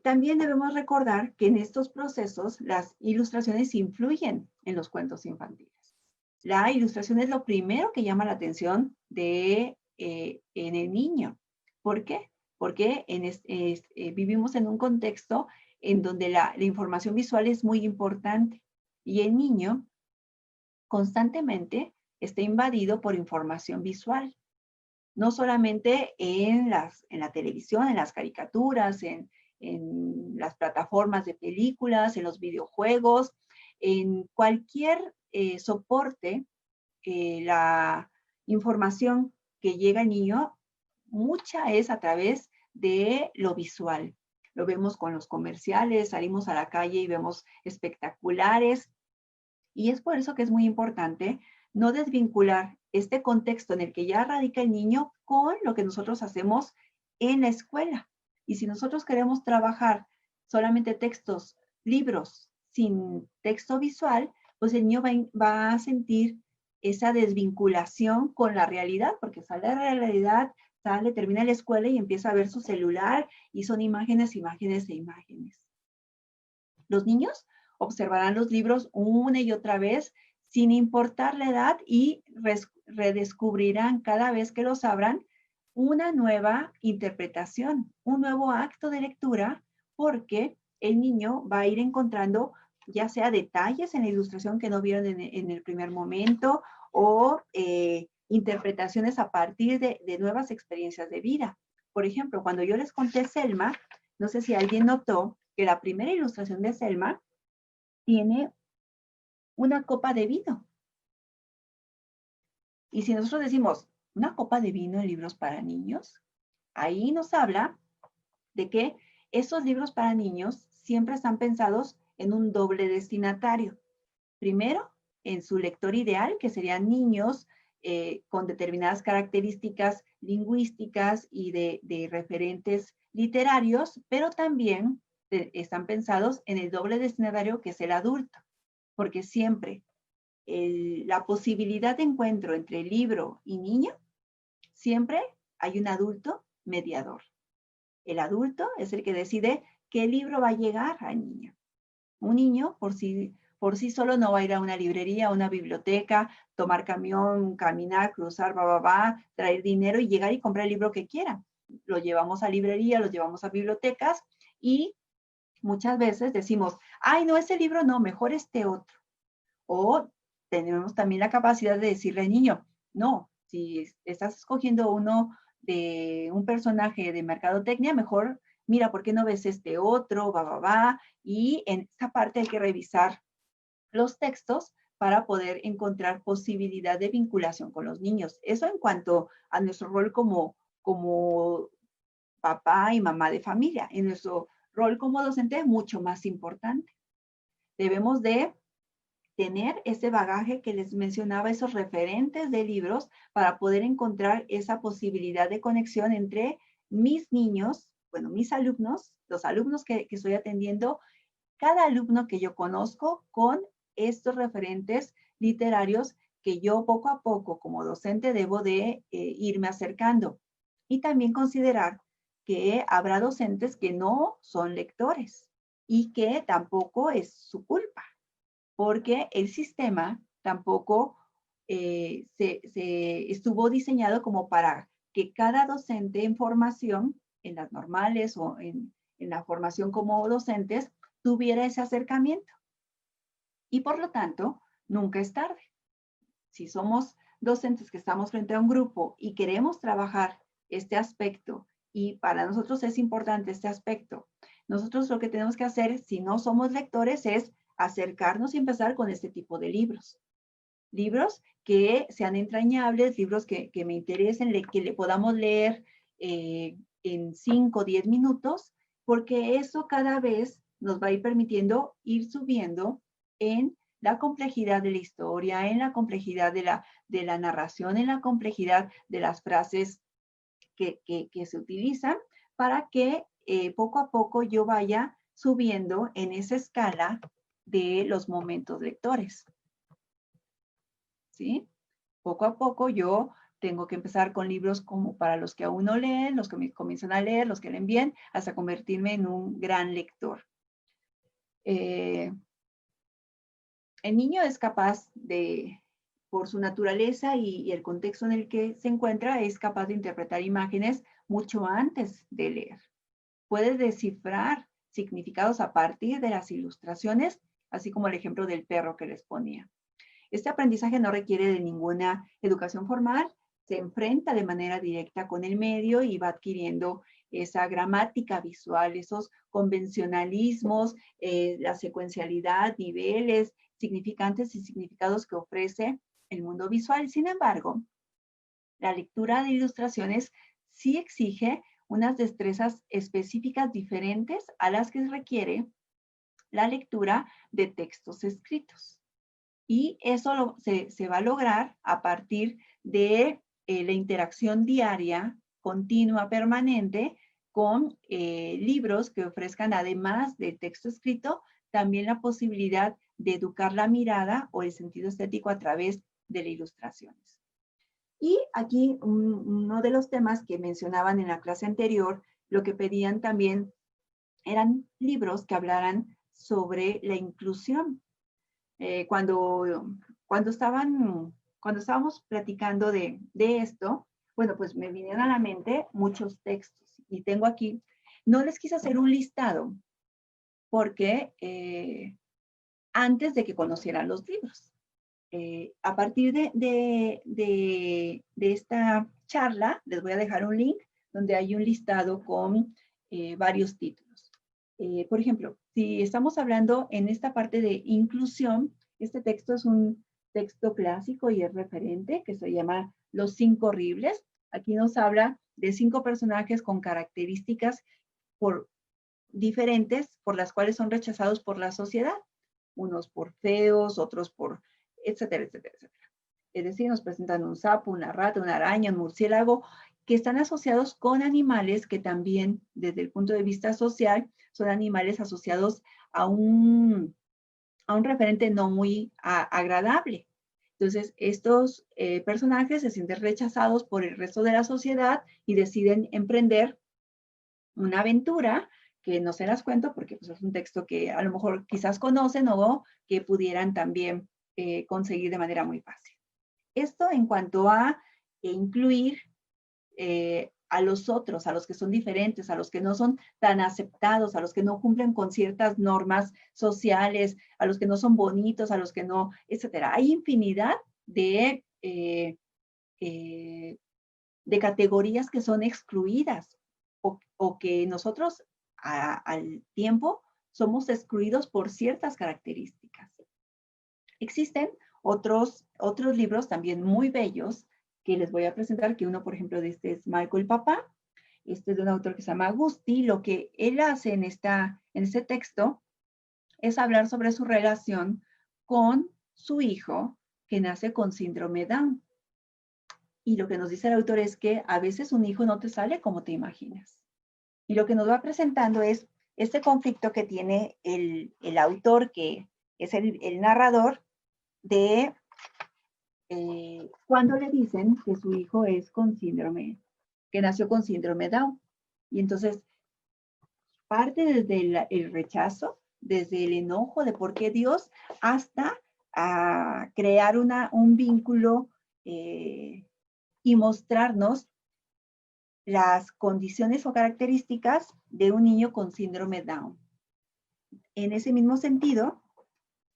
También debemos recordar que en estos procesos las ilustraciones influyen en los cuentos infantiles. La ilustración es lo primero que llama la atención en el niño. ¿Por qué? Porque vivimos en un contexto en donde la información visual es muy importante y el niño constantemente está invadido por información visual. No solamente en la televisión, en las caricaturas, en las plataformas de películas, en los videojuegos, en cualquier soporte, la información que llega al niño, mucha es a través de lo visual. Lo vemos con los comerciales, salimos a la calle y vemos espectaculares. Y es por eso que es muy importante no desvincular este contexto en el que ya radica el niño con lo que nosotros hacemos en la escuela. Y si nosotros queremos trabajar solamente textos, libros, sin texto visual, pues el niño va a sentir esa desvinculación con la realidad, porque sale de la realidad, termina la escuela y empieza a ver su celular y son imágenes, imágenes e imágenes. Los niños observarán los libros una y otra vez sin importar la edad y redescubrirán cada vez que los abran una nueva interpretación, un nuevo acto de lectura, porque el niño va a ir encontrando ya sea detalles en la ilustración que no vieron en el primer momento o interpretaciones a partir de nuevas experiencias de vida. Por ejemplo, cuando yo les conté Selma, no sé si alguien notó que la primera ilustración de Selma tiene una copa de vino. Y si nosotros decimos, una copa de vino en libros para niños, ahí nos habla de que esos libros para niños siempre están pensados en un doble destinatario. Primero, en su lector ideal, que serían niños con determinadas características lingüísticas y de referentes literarios, pero también están pensados en el doble destinatario, que es el adulto, porque siempre la posibilidad de encuentro entre libro y niño, siempre hay un adulto mediador. El adulto es el que decide qué libro va a llegar al niño. Un niño por sí solo no va a ir a una librería, a una biblioteca, tomar camión, caminar, cruzar, traer dinero y llegar y comprar el libro que quiera. Lo llevamos a librería, lo llevamos a bibliotecas y muchas veces decimos, ay, no, ese libro no, mejor este otro. O tenemos también la capacidad de decirle al niño, no, si estás escogiendo uno de un personaje de mercadotecnia, mejor mira, ¿por qué no ves este otro? Y en esta parte hay que revisar los textos para poder encontrar posibilidad de vinculación con los niños. Eso en cuanto a nuestro rol como papá y mamá de familia. En nuestro rol como docente es mucho más importante. Debemos de tener ese bagaje que les mencionaba, esos referentes de libros para poder encontrar esa posibilidad de conexión entre mis niños, bueno, mis alumnos, los alumnos que estoy atendiendo, cada alumno que yo conozco con estos referentes literarios que yo poco a poco como docente debo de irme acercando. Y también considerar que habrá docentes que no son lectores y que tampoco es su culpa, porque el sistema tampoco se estuvo diseñado como para que cada docente en formación, en las normales o en la formación como docentes, tuviera ese acercamiento. Y por lo tanto, nunca es tarde. Si somos docentes que estamos frente a un grupo y queremos trabajar este aspecto, y para nosotros es importante este aspecto, nosotros lo que tenemos que hacer, si no somos lectores, es acercarnos y empezar con este tipo de libros. Libros que sean entrañables, libros que me interesen, que le podamos leer en 5 o 10 minutos, porque eso cada vez nos va a ir permitiendo ir subiendo en la complejidad de la historia, en la complejidad de la narración, en la complejidad de las frases que se utilizan, para que poco a poco yo vaya subiendo en esa escala de los momentos lectores. ¿Sí? Poco a poco yo tengo que empezar con libros como para los que aún no leen, los que comienzan a leer, los que leen bien, hasta convertirme en un gran lector. El niño es capaz de, por su naturaleza y el contexto en el que se encuentra, es capaz de interpretar imágenes mucho antes de leer. Puede descifrar significados a partir de las ilustraciones, así como el ejemplo del perro que les ponía. Este aprendizaje no requiere de ninguna educación formal, se enfrenta de manera directa con el medio y va adquiriendo esa gramática visual, esos convencionalismos, la secuencialidad, niveles, significantes y significados que ofrece el mundo visual. Sin embargo, la lectura de ilustraciones sí exige unas destrezas específicas diferentes a las que requiere la lectura de textos escritos. Y eso se va a lograr a partir de la interacción diaria, continua, permanente, con libros que ofrezcan, además del texto escrito, también la posibilidad de educar la mirada o el sentido estético a través de las ilustraciones. Y aquí uno de los temas que mencionaban en la clase anterior, lo que pedían también eran libros que hablaran sobre la inclusión. Cuando estábamos platicando de esto, bueno, pues me vinieron a la mente muchos textos. Y tengo aquí, no les quise hacer un listado, porque antes de que conocieran los libros. A partir de esta charla, les voy a dejar un link donde hay un listado con varios títulos. Por ejemplo, si estamos hablando en esta parte de inclusión, este texto es un texto clásico y es referente que se llama Los 5 horribles. Aquí nos habla de 5 personajes con características diferentes por las cuales son rechazados por la sociedad. Unos por feos, otros por etcétera, etcétera, etcétera. Es decir, nos presentan un sapo, una rata, una araña, un murciélago, que están asociados con animales que también, desde el punto de vista social, son animales asociados a un referente no muy agradable. Entonces, estos personajes se sienten rechazados por el resto de la sociedad y deciden emprender una aventura que no se las cuento porque pues, es un texto que a lo mejor quizás conocen o que pudieran también conseguir de manera muy fácil. Esto en cuanto a incluir a los otros, a los que son diferentes, a los que no son tan aceptados, a los que no cumplen con ciertas normas sociales, a los que no son bonitos, a los que no, etcétera. Hay infinidad de categorías que son excluidas o que nosotros al tiempo somos excluidos por ciertas características. Existen otros libros también muy bellos que les voy a presentar, que uno, por ejemplo, de este es Marco el Papá. Este es de un autor que se llama Agustí. Lo que él hace en este texto es hablar sobre su relación con su hijo que nace con síndrome Down. Y lo que nos dice el autor es que a veces un hijo no te sale como te imaginas. Y lo que nos va presentando es este conflicto que tiene el autor, que es el narrador, de cuando le dicen que su hijo es que nació con síndrome Down. Y entonces parte desde el rechazo, desde el enojo de por qué Dios, hasta a crear un vínculo y mostrarnos las condiciones o características de un niño con síndrome Down. En ese mismo sentido,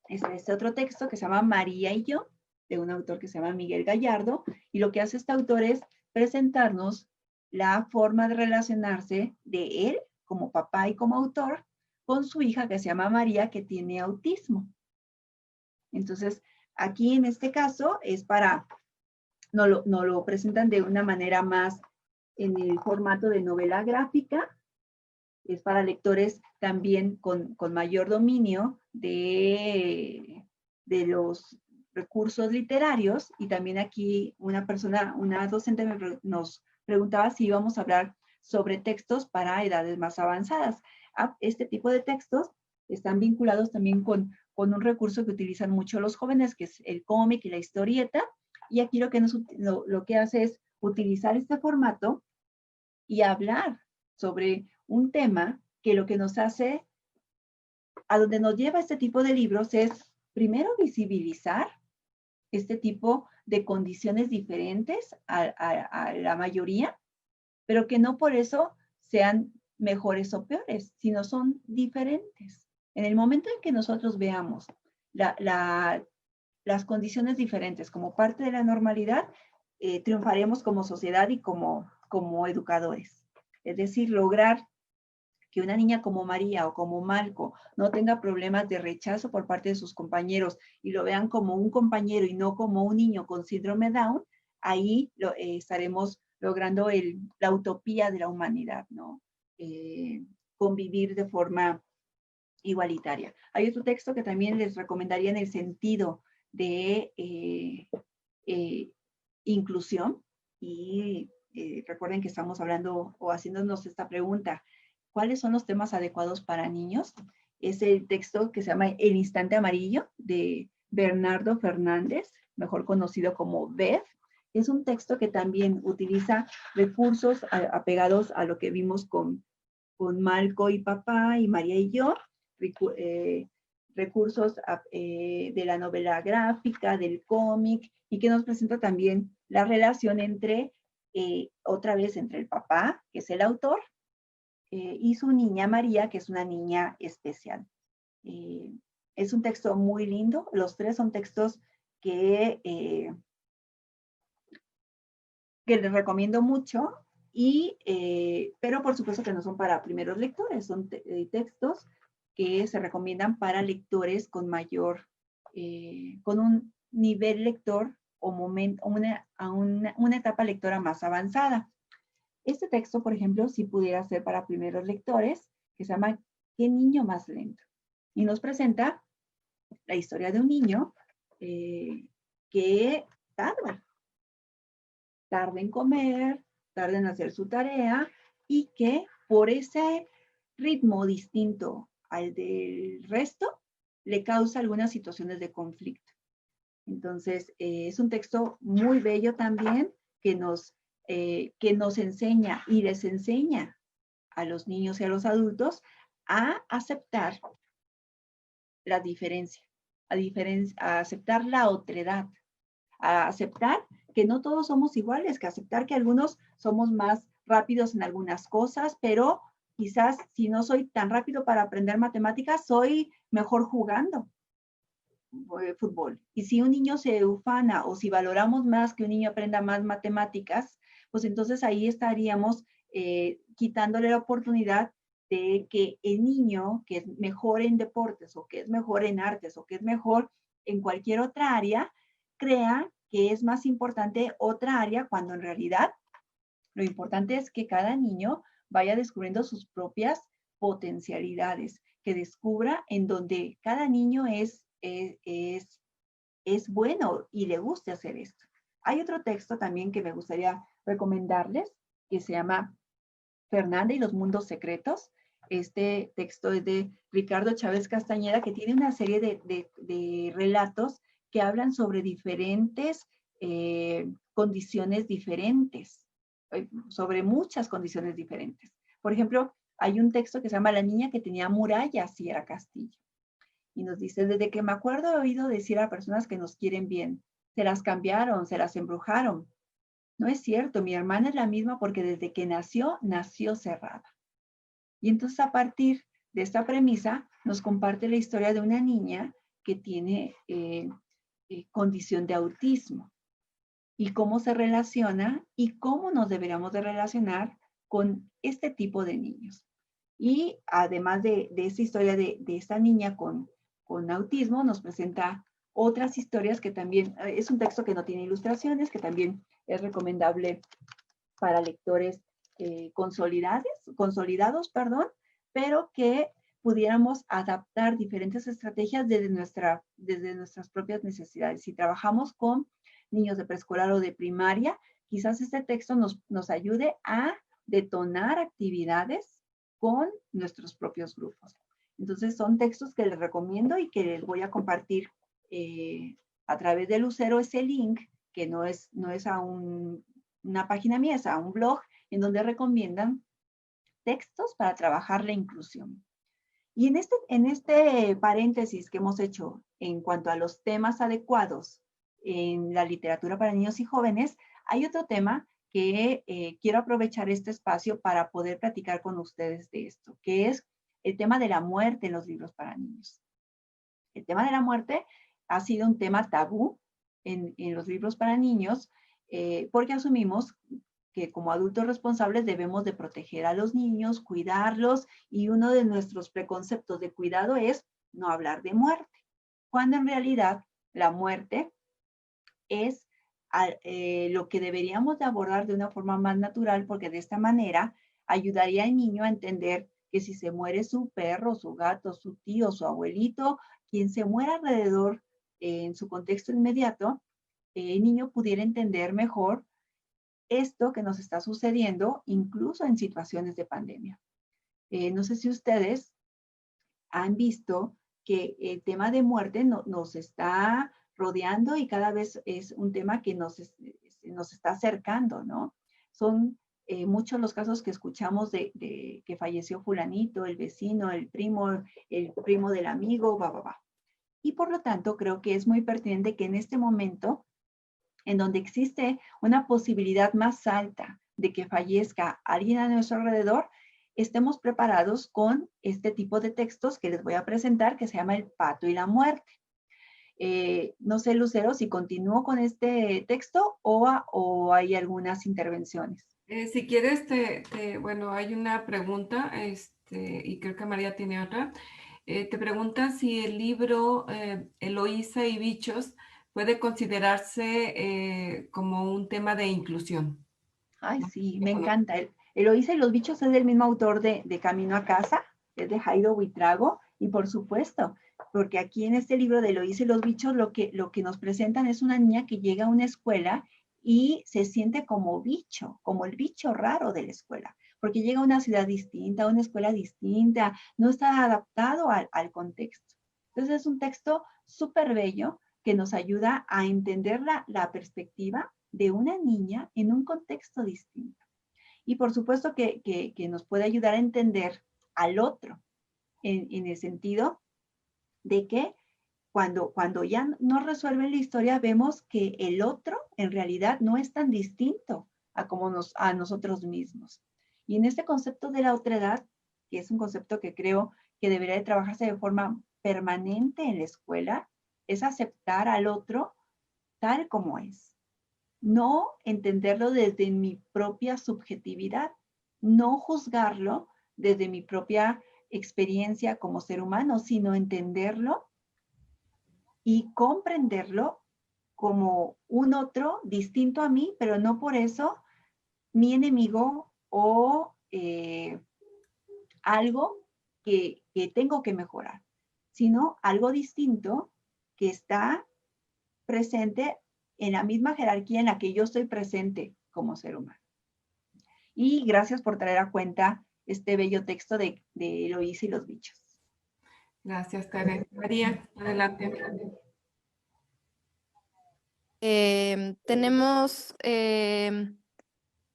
es este otro texto que se llama María y yo, de un autor que se llama Miguel Gallardo, y lo que hace este autor es presentarnos la forma de relacionarse de él como papá y como autor con su hija que se llama María, que tiene autismo. Entonces, aquí en este caso es no lo presentan de una manera más en el formato de novela gráfica, es para lectores también con mayor dominio de los recursos literarios. Y también aquí una docente nos preguntaba si íbamos a hablar sobre textos para edades más avanzadas. Este tipo de textos están vinculados también con un recurso que utilizan mucho los jóvenes, que es el cómic y la historieta. Y aquí lo que hace es utilizar este formato y hablar sobre un tema que lo que nos hace, a donde nos lleva este tipo de libros es, primero, visibilizar este tipo de condiciones diferentes a la mayoría, pero que no por eso sean mejores o peores, sino son diferentes. En el momento en que nosotros veamos las condiciones diferentes como parte de la normalidad, triunfaremos como sociedad y como educadores. Es decir, lograr que una niña como María o como Malco no tenga problemas de rechazo por parte de sus compañeros y lo vean como un compañero y no como un niño con síndrome Down, ahí estaremos logrando la utopía de la humanidad, ¿no? Convivir de forma igualitaria. Hay otro texto que también les recomendaría en el sentido de inclusión y recuerden que estamos hablando o haciéndonos esta pregunta, ¿cuáles son los temas adecuados para niños? Es el texto que se llama El Instante Amarillo de Bernardo Fernández, mejor conocido como Beth. Es un texto que también utiliza recursos apegados a lo que vimos con Malco y papá y María y yo, recursos de la novela gráfica, del cómic, y que nos presenta también la relación entre, otra vez, entre el papá, que es el autor, y su niña María, que es una niña especial. Es un texto muy lindo. Los tres son textos que les recomiendo mucho, pero por supuesto que no son para primeros lectores, son textos que se recomiendan para lectores con con un nivel lector o una etapa lectora más avanzada. Este texto, por ejemplo, sí pudiera ser para primeros lectores, que se llama ¿Qué niño más lento? Y nos presenta la historia de un niño que tarda en comer, tarda en hacer su tarea y que por ese ritmo distinto al del resto, le causa algunas situaciones de conflicto. Entonces, es un texto muy bello también que nos enseña y les enseña a los niños y a los adultos a aceptar la diferencia, a aceptar la otredad, a aceptar que no todos somos iguales, que aceptar que algunos somos más rápidos en algunas cosas, pero quizás si no soy tan rápido para aprender matemáticas, soy mejor jugando fútbol. Y si un niño se ufana o si valoramos más que un niño aprenda más matemáticas, pues entonces ahí estaríamos quitándole la oportunidad de que el niño que es mejor en deportes o que es mejor en artes o que es mejor en cualquier otra área, crea que es más importante otra área cuando en realidad lo importante es que cada niño vaya descubriendo sus propias potencialidades, que descubra en donde cada niño es bueno y le guste hacer esto. Hay otro texto también que me gustaría recomendarles que se llama Fernanda y los mundos secretos. Este texto es de Ricardo Chávez Castañeda, que tiene una serie de relatos que hablan sobre diferentes condiciones diferentes, sobre muchas condiciones diferentes. Por ejemplo, hay un texto que se llama La niña que tenía murallas y era castillo. Y nos dice, desde que me acuerdo he oído decir a personas que nos quieren bien, se las cambiaron, se las embrujaron. No es cierto, mi hermana es la misma porque desde que nació cerrada. Y entonces a partir de esta premisa nos comparte la historia de una niña que tiene condición de autismo y cómo se relaciona y cómo nos deberíamos de relacionar con este tipo de niños. Y además de esta historia de esta niña con autismo, nos presenta otras historias que también, es un texto que no tiene ilustraciones, que también es recomendable para lectores consolidados, pero que pudiéramos adaptar diferentes estrategias desde nuestras propias necesidades. Si trabajamos con niños de preescolar o de primaria, quizás este texto nos ayude a detonar actividades con nuestros propios grupos. Entonces son textos que les recomiendo y que les voy a compartir a través de Lucero ese link que no es a una página mía, es a un blog en donde recomiendan textos para trabajar la inclusión. Y en este paréntesis que hemos hecho en cuanto a los temas adecuados en la literatura para niños y jóvenes, hay otro tema que quiero aprovechar este espacio para poder platicar con ustedes de esto, que es el tema de la muerte en los libros para niños. El tema de la muerte ha sido un tema tabú en los libros para niños porque asumimos que como adultos responsables debemos de proteger a los niños, cuidarlos, y uno de nuestros preconceptos de cuidado es no hablar de muerte, cuando en realidad la muerte es lo que deberíamos de abordar de una forma más natural, porque de esta manera ayudaría al niño a entender que si se muere su perro, su gato, su tío, su abuelito, quien se muera alrededor en su contexto inmediato, el niño pudiera entender mejor esto que nos está sucediendo, incluso en situaciones de pandemia. No sé si ustedes han visto que el tema de muerte nos está rodeando y cada vez es un tema que nos está acercando, ¿no? Son muchos los casos que escuchamos de que falleció fulanito, el vecino, el primo del amigo, Y por lo tanto, creo que es muy pertinente que en este momento, en donde existe una posibilidad más alta de que fallezca alguien a nuestro alrededor, estemos preparados con este tipo de textos que les voy a presentar, que se llama El pato y la muerte. No sé, Lucero, si continúo con este texto o hay algunas intervenciones. Si quieres, bueno, hay una pregunta, y creo que María tiene otra. Te pregunta si el libro Eloísa y Bichos puede considerarse como un tema de inclusión. Ay, sí, me encanta. Eloísa y los bichos es del mismo autor de Camino a Casa, es de Jairo Buitrago, y por supuesto, porque aquí en este libro de Eloísa y los bichos lo que nos presentan es una niña que llega a una escuela y se siente como bicho, como el bicho raro de la escuela, porque llega a una ciudad distinta, a una escuela distinta, no está adaptado al contexto. Entonces es un texto súper bello que nos ayuda a entender la perspectiva de una niña en un contexto distinto. Y por supuesto que nos puede ayudar a entender al otro en el sentido de que cuando ya no resuelven la historia, vemos que el otro en realidad no es tan distinto a nosotros mismos. Y en este concepto de la otredad, que es un concepto que creo que debería de trabajarse de forma permanente en la escuela, es aceptar al otro tal como es. No entenderlo desde mi propia subjetividad, no juzgarlo desde mi propia experiencia como ser humano, sino entenderlo y comprenderlo como un otro distinto a mí, pero no por eso mi enemigo o algo que tengo que mejorar, sino algo distinto que está presente en la misma jerarquía en la que yo estoy presente como ser humano. Y gracias por traer a cuenta este bello texto de Eloísa y los bichos. Gracias, Tere. María, adelante. Tenemos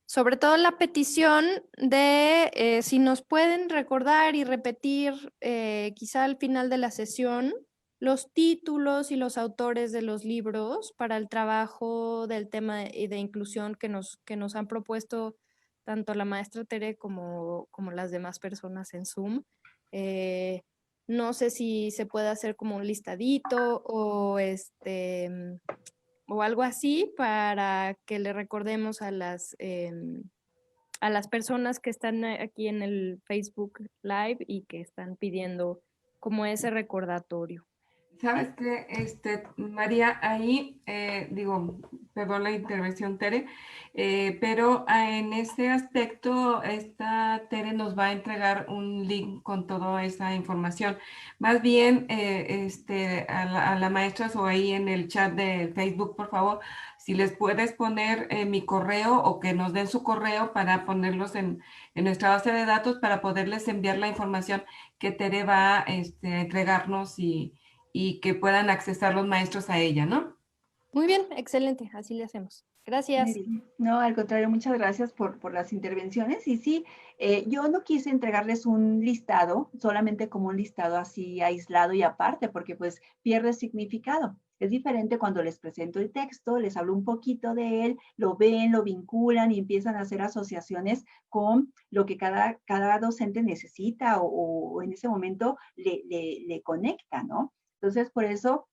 sobre todo la petición de si nos pueden recordar y repetir quizá al final de la sesión los títulos y los autores de los libros para el trabajo del tema de inclusión que nos han propuesto tanto la maestra Tere como las demás personas en Zoom. No sé si se puede hacer como un listadito o algo así para que le recordemos a las personas que están aquí en el Facebook Live y que están pidiendo como ese recordatorio. Sabes que, María, ahí, perdón la intervención, Tere, pero en ese aspecto, esta Tere nos va a entregar un link con toda esa información. Más bien, a la maestra o ahí en el chat de Facebook, por favor, si les puedes poner mi correo o que nos den su correo para ponerlos en nuestra base de datos para poderles enviar la información que Tere va a entregarnos y que puedan accesar los maestros a ella, ¿no? Muy bien, excelente, así le hacemos. Muy Gracias. bien. No, al contrario, muchas gracias por las intervenciones. Y sí, yo no quise entregarles un listado, solamente como un listado así aislado y aparte, porque pues pierde significado. Es diferente cuando les presento el texto, les hablo un poquito de él, lo ven, lo vinculan y empiezan a hacer asociaciones con lo que cada docente necesita o en ese momento le conecta, ¿no? Entonces, por eso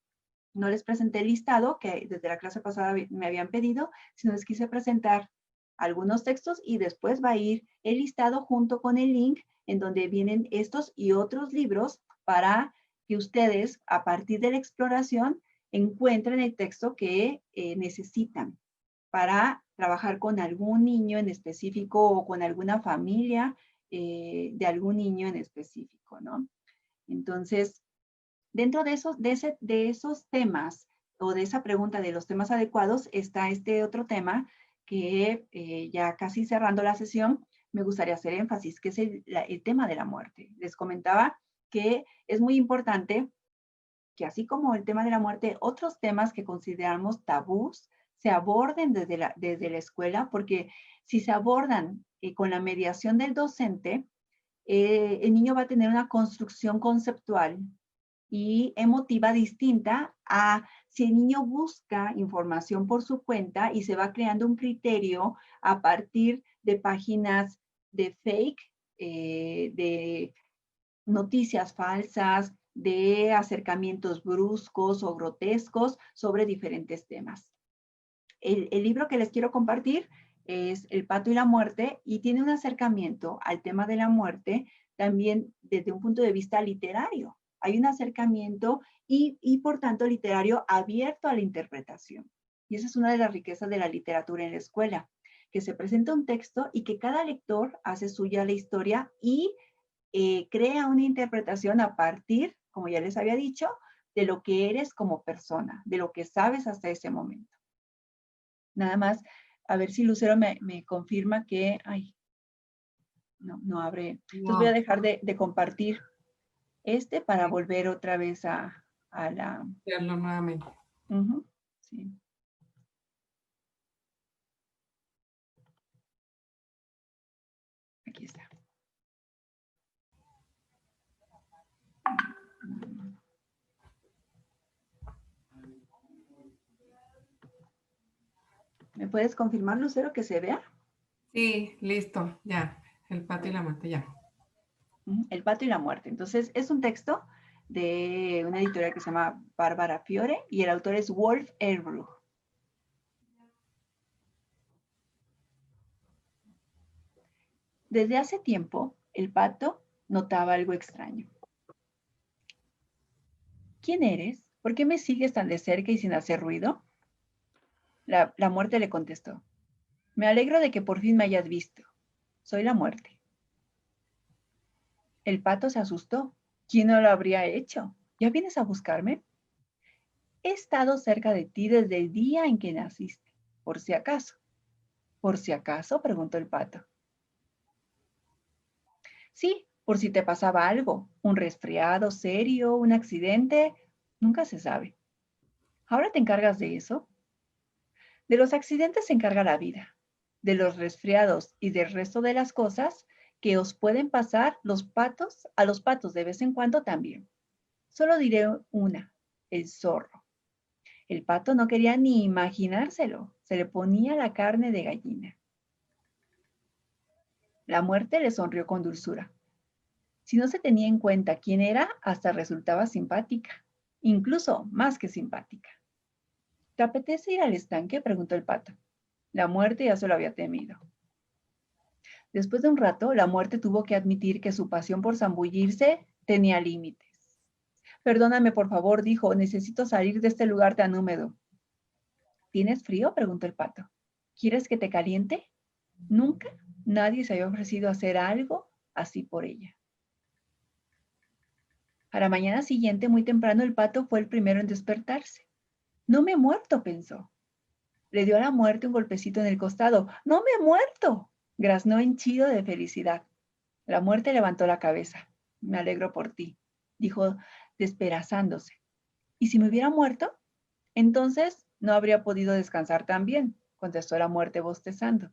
no les presenté el listado que desde la clase pasada me habían pedido, sino les quise presentar algunos textos y después va a ir el listado junto con el link en donde vienen estos y otros libros para que ustedes, a partir de la exploración, encuentren el texto que necesitan para trabajar con algún niño en específico o con alguna familia de algún niño en específico, ¿no? Entonces, dentro de esos temas o de esa pregunta de los temas adecuados está este otro tema que ya casi cerrando la sesión me gustaría hacer énfasis, que es el tema de la muerte. Les comentaba que es muy importante que así como el tema de la muerte, otros temas que consideramos tabús se aborden desde la escuela, porque si se abordan con la mediación del docente, el niño va a tener una construcción conceptual y emotiva distinta a si el niño busca información por su cuenta y se va creando un criterio a partir de páginas de fake, de noticias falsas, de acercamientos bruscos o grotescos sobre diferentes temas. El libro que les quiero compartir es El pato y la muerte y tiene un acercamiento al tema de la muerte también desde un punto de vista literario. Hay un acercamiento y por tanto literario abierto a la interpretación. Y esa es una de las riquezas de la literatura en la escuela, que se presenta un texto y que cada lector hace suya la historia y crea una interpretación a partir, como ya les había dicho, de lo que eres como persona, de lo que sabes hasta ese momento. Nada más, a ver si Lucero me confirma que, ay, no abre. Entonces voy a No, dejar de compartir este para volver otra vez a la... verlo nuevamente. Sí. Aquí está. ¿Me puedes confirmar, Lucero, que se vea? Sí, listo, ya. El pato y la muerte, ya. El pato y la muerte. Entonces, es un texto de una editorial que se llama Bárbara Fiore y el autor es Wolf Ehrlich. Desde hace tiempo, el pato notaba algo extraño. ¿Quién eres? ¿Por qué me sigues tan de cerca y sin hacer ruido? La muerte le contestó. Me alegro de que por fin me hayas visto. Soy la muerte. El pato se asustó. ¿Quién no lo habría hecho? ¿Ya vienes a buscarme? He estado cerca de ti desde el día en que naciste, por si acaso. ¿Por si acaso? Preguntó el pato. Sí, por si te pasaba algo, un resfriado serio, un accidente, nunca se sabe. ¿Ahora te encargas de eso? De los accidentes se encarga la vida, de los resfriados y del resto de las cosas que os pueden pasar a los patos de vez en cuando también. Solo diré una, el zorro. El pato no quería ni imaginárselo, se le ponía la carne de gallina. La muerte le sonrió con dulzura. Si no se tenía en cuenta quién era, hasta resultaba simpática, incluso más que simpática. ¿Te apetece ir al estanque?, preguntó el pato. La muerte ya se lo había temido. Después de un rato, la muerte tuvo que admitir que su pasión por zambullirse tenía límites. Perdóname, por favor, dijo, necesito salir de este lugar tan húmedo. ¿Tienes frío?, preguntó el pato. ¿Quieres que te caliente? Nunca nadie se había ofrecido a hacer algo así por ella. A la mañana siguiente, muy temprano, el pato fue el primero en despertarse. No me he muerto, pensó. Le dio a la muerte un golpecito en el costado. ¡No me he muerto!, graznó henchido de felicidad. La muerte levantó la cabeza. Me alegro por ti, dijo desperazándose. ¿Y si me hubiera muerto? Entonces, no habría podido descansar tan bien, contestó la muerte bostezando.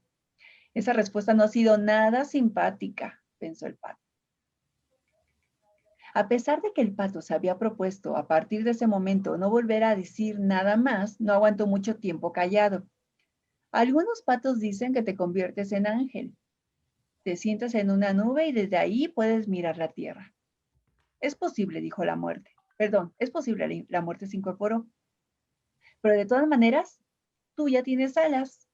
Esa respuesta no ha sido nada simpática, pensó el pato. A pesar de que el pato se había propuesto a partir de ese momento no volver a decir nada más, no aguantó mucho tiempo callado. Algunos patos dicen que te conviertes en ángel. Te sientas en una nube y desde ahí puedes mirar la tierra. Es posible, dijo la muerte. Perdón, es posible, la muerte se incorporó. Pero de todas maneras, tú ya tienes alas.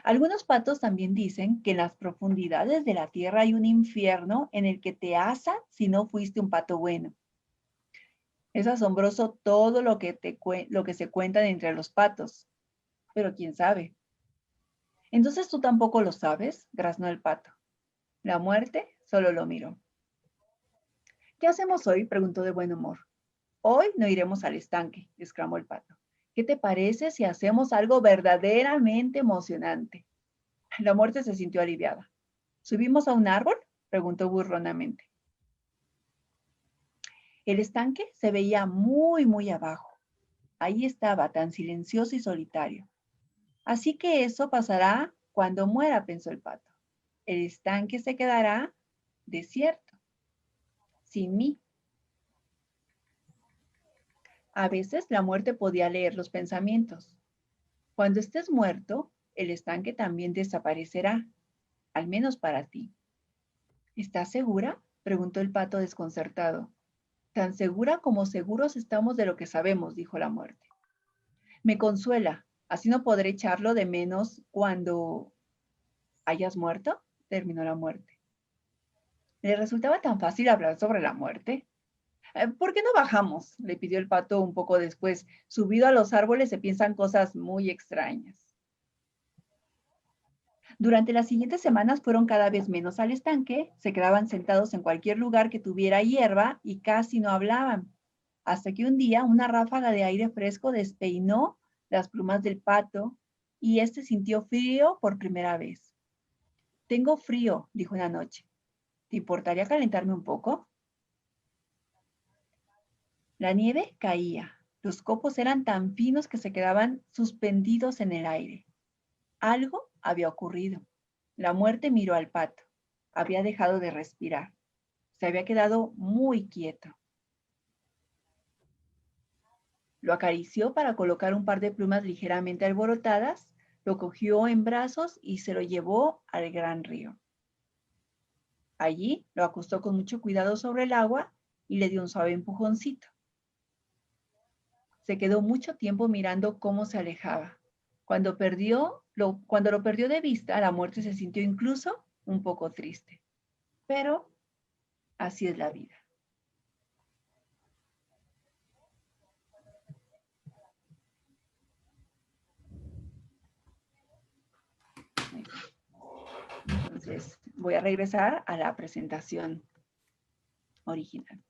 Algunos patos también dicen que en las profundidades de la tierra hay un infierno en el que te asan si no fuiste un pato bueno. Es asombroso todo lo que se cuentan entre los patos, pero quién sabe. Entonces tú tampoco lo sabes, graznó el pato. La muerte solo lo miró. ¿Qué hacemos hoy?, preguntó de buen humor. Hoy no iremos al estanque, exclamó el pato. ¿Qué te parece si hacemos algo verdaderamente emocionante? La muerte se sintió aliviada. ¿Subimos a un árbol?, preguntó burlonamente. El estanque se veía muy, muy abajo. Ahí estaba, tan silencioso y solitario. Así que eso pasará cuando muera, pensó el pato. El estanque se quedará desierto, sin mí. A veces la muerte podía leer los pensamientos. Cuando estés muerto, el estanque también desaparecerá, al menos para ti. ¿Estás segura?, preguntó el pato desconcertado. Tan segura como seguros estamos de lo que sabemos, dijo la muerte. Me consuela, así no podré echarlo de menos cuando hayas muerto, terminó la muerte. Le resultaba tan fácil hablar sobre la muerte. ¿Por qué no bajamos?, le pidió el pato un poco después. Subido a los árboles se piensan cosas muy extrañas. Durante las siguientes semanas fueron cada vez menos al estanque, se quedaban sentados en cualquier lugar que tuviera hierba y casi no hablaban. Hasta que un día una ráfaga de aire fresco despeinó las plumas del pato y éste sintió frío por primera vez. Tengo frío, dijo una noche. ¿Te importaría calentarme un poco? La nieve caía. Los copos eran tan finos que se quedaban suspendidos en el aire. Algo había ocurrido. La muerte miró al pato. Había dejado de respirar. Se había quedado muy quieto. Lo acarició para colocar un par de plumas ligeramente alborotadas, lo cogió en brazos y se lo llevó al gran río. Allí lo acostó con mucho cuidado sobre el agua y le dio un suave empujoncito. Se quedó mucho tiempo mirando cómo se alejaba. Cuando lo perdió de vista, la muerte se sintió incluso un poco triste. Pero así es la vida. Entonces, voy a regresar a la presentación original.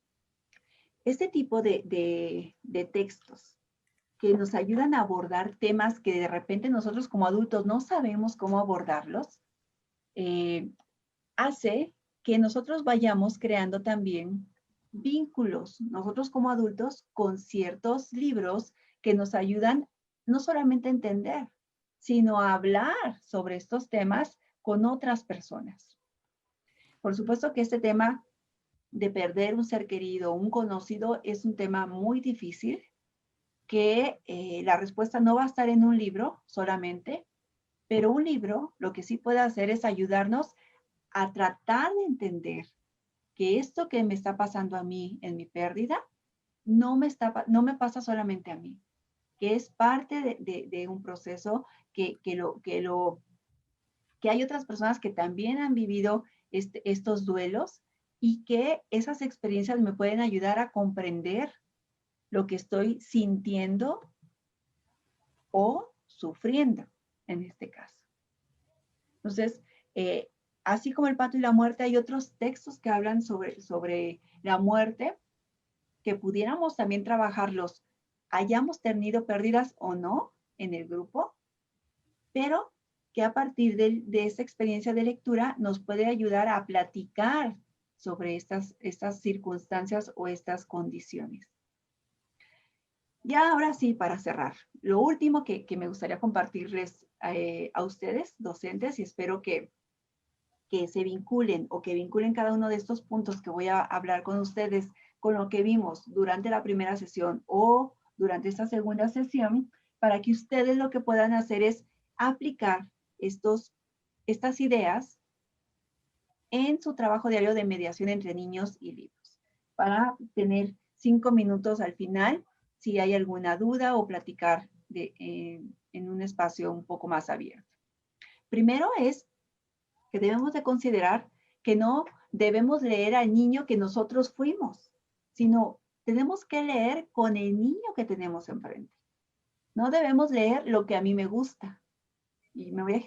Este tipo de textos que nos ayudan a abordar temas que de repente nosotros como adultos no sabemos cómo abordarlos, hace que nosotros vayamos creando también vínculos, nosotros como adultos, con ciertos libros que nos ayudan no solamente a entender, sino a hablar sobre estos temas con otras personas. Por supuesto que este tema de perder un ser querido, un conocido, es un tema muy difícil, que la respuesta no va a estar en un libro solamente, pero un libro lo que sí puede hacer es ayudarnos a tratar de entender que esto que me está pasando a mí en mi pérdida no me pasa solamente a mí, que es parte de un proceso que hay otras personas que también han vivido estos duelos y que esas experiencias me pueden ayudar a comprender lo que estoy sintiendo o sufriendo en este caso. Entonces, así como el pato y la muerte, hay otros textos que hablan sobre la muerte que pudiéramos también trabajarlos, hayamos tenido pérdidas o no en el grupo, pero que a partir de esta experiencia de lectura nos puede ayudar a platicar sobre estas circunstancias o estas condiciones. Ya ahora sí, para cerrar, lo último que me gustaría compartirles a ustedes, docentes, y espero que se vinculen o que vinculen cada uno de estos puntos que voy a hablar con ustedes con lo que vimos durante la primera sesión o durante esta segunda sesión, para que ustedes lo que puedan hacer es aplicar estas ideas en su trabajo diario de mediación entre niños y libros, para tener 5 minutos al final, si hay alguna duda o platicar en un espacio un poco más abierto. Primero es que debemos de considerar que no debemos leer al niño que nosotros fuimos, sino tenemos que leer con el niño que tenemos enfrente. No debemos leer lo que a mí me gusta. Y me voy a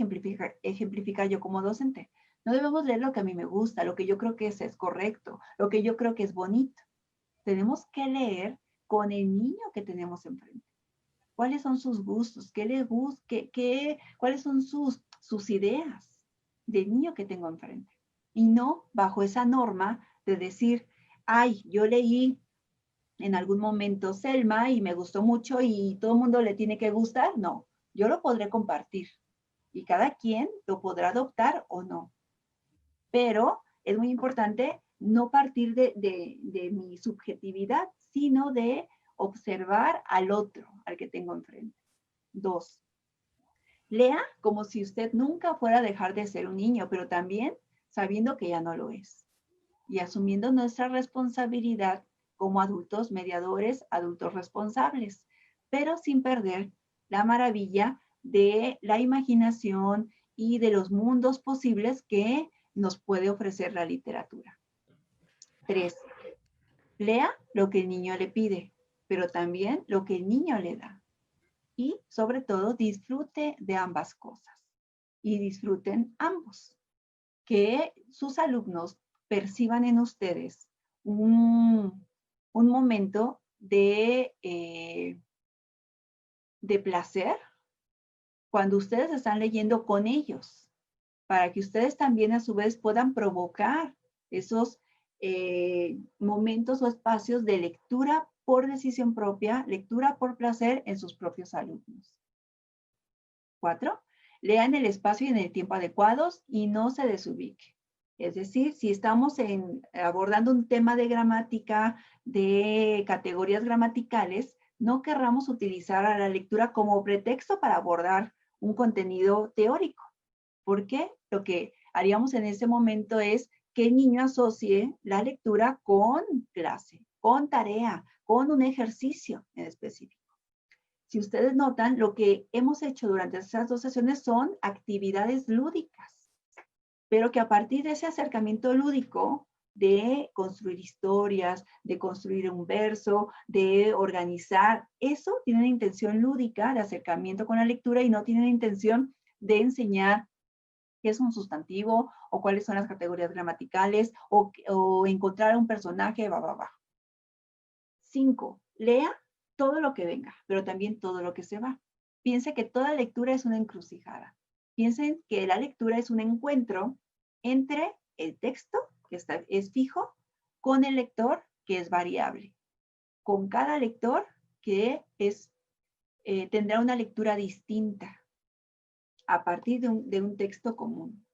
ejemplificar yo como docente. No debemos leer lo que a mí me gusta, lo que yo creo que es correcto, lo que yo creo que es bonito. Tenemos que leer con el niño que tenemos enfrente. ¿Cuáles son sus gustos? ¿Qué le gusta? ¿Cuáles son sus ideas del niño que tengo enfrente? Y no bajo esa norma de decir, ay, yo leí en algún momento Selma y me gustó mucho y todo el mundo le tiene que gustar. No, yo lo podré compartir y cada quien lo podrá adoptar o no. Pero es muy importante no partir de mi subjetividad, sino de observar al otro, al que tengo enfrente. 2. Lea como si usted nunca fuera a dejar de ser un niño, pero también sabiendo que ya no lo es. Y asumiendo nuestra responsabilidad como adultos mediadores, adultos responsables, pero sin perder la maravilla de la imaginación y de los mundos posibles que nos puede ofrecer la literatura. 3. Lea lo que el niño le pide, pero también lo que el niño le da. Y sobre todo disfrute de ambas cosas. Y disfruten ambos. Que sus alumnos perciban en ustedes un momento de placer cuando ustedes están leyendo con ellos, para que ustedes también a su vez puedan provocar esos momentos o espacios de lectura por decisión propia, lectura por placer en sus propios alumnos. 4. Lean el espacio y en el tiempo adecuados y no se desubique. Es decir, si estamos abordando un tema de gramática, de categorías gramaticales, no querramos utilizar a la lectura como pretexto para abordar un contenido teórico. Porque lo que haríamos en ese momento es que el niño asocie la lectura con clase, con tarea, con un ejercicio en específico. Si ustedes notan, lo que hemos hecho durante estas 2 sesiones son actividades lúdicas, pero que a partir de ese acercamiento lúdico de construir historias, de construir un verso, de organizar, eso tiene una intención lúdica de acercamiento con la lectura y no tiene una intención de enseñar qué es un sustantivo o cuáles son las categorías gramaticales o encontrar un personaje, 5. Lea todo lo que venga, pero también todo lo que se va. Piense que toda lectura es una encrucijada. Piensen que la lectura es un encuentro entre el texto, que es fijo, con el lector, que es variable. Con cada lector, que tendrá una lectura distinta a partir de un texto común.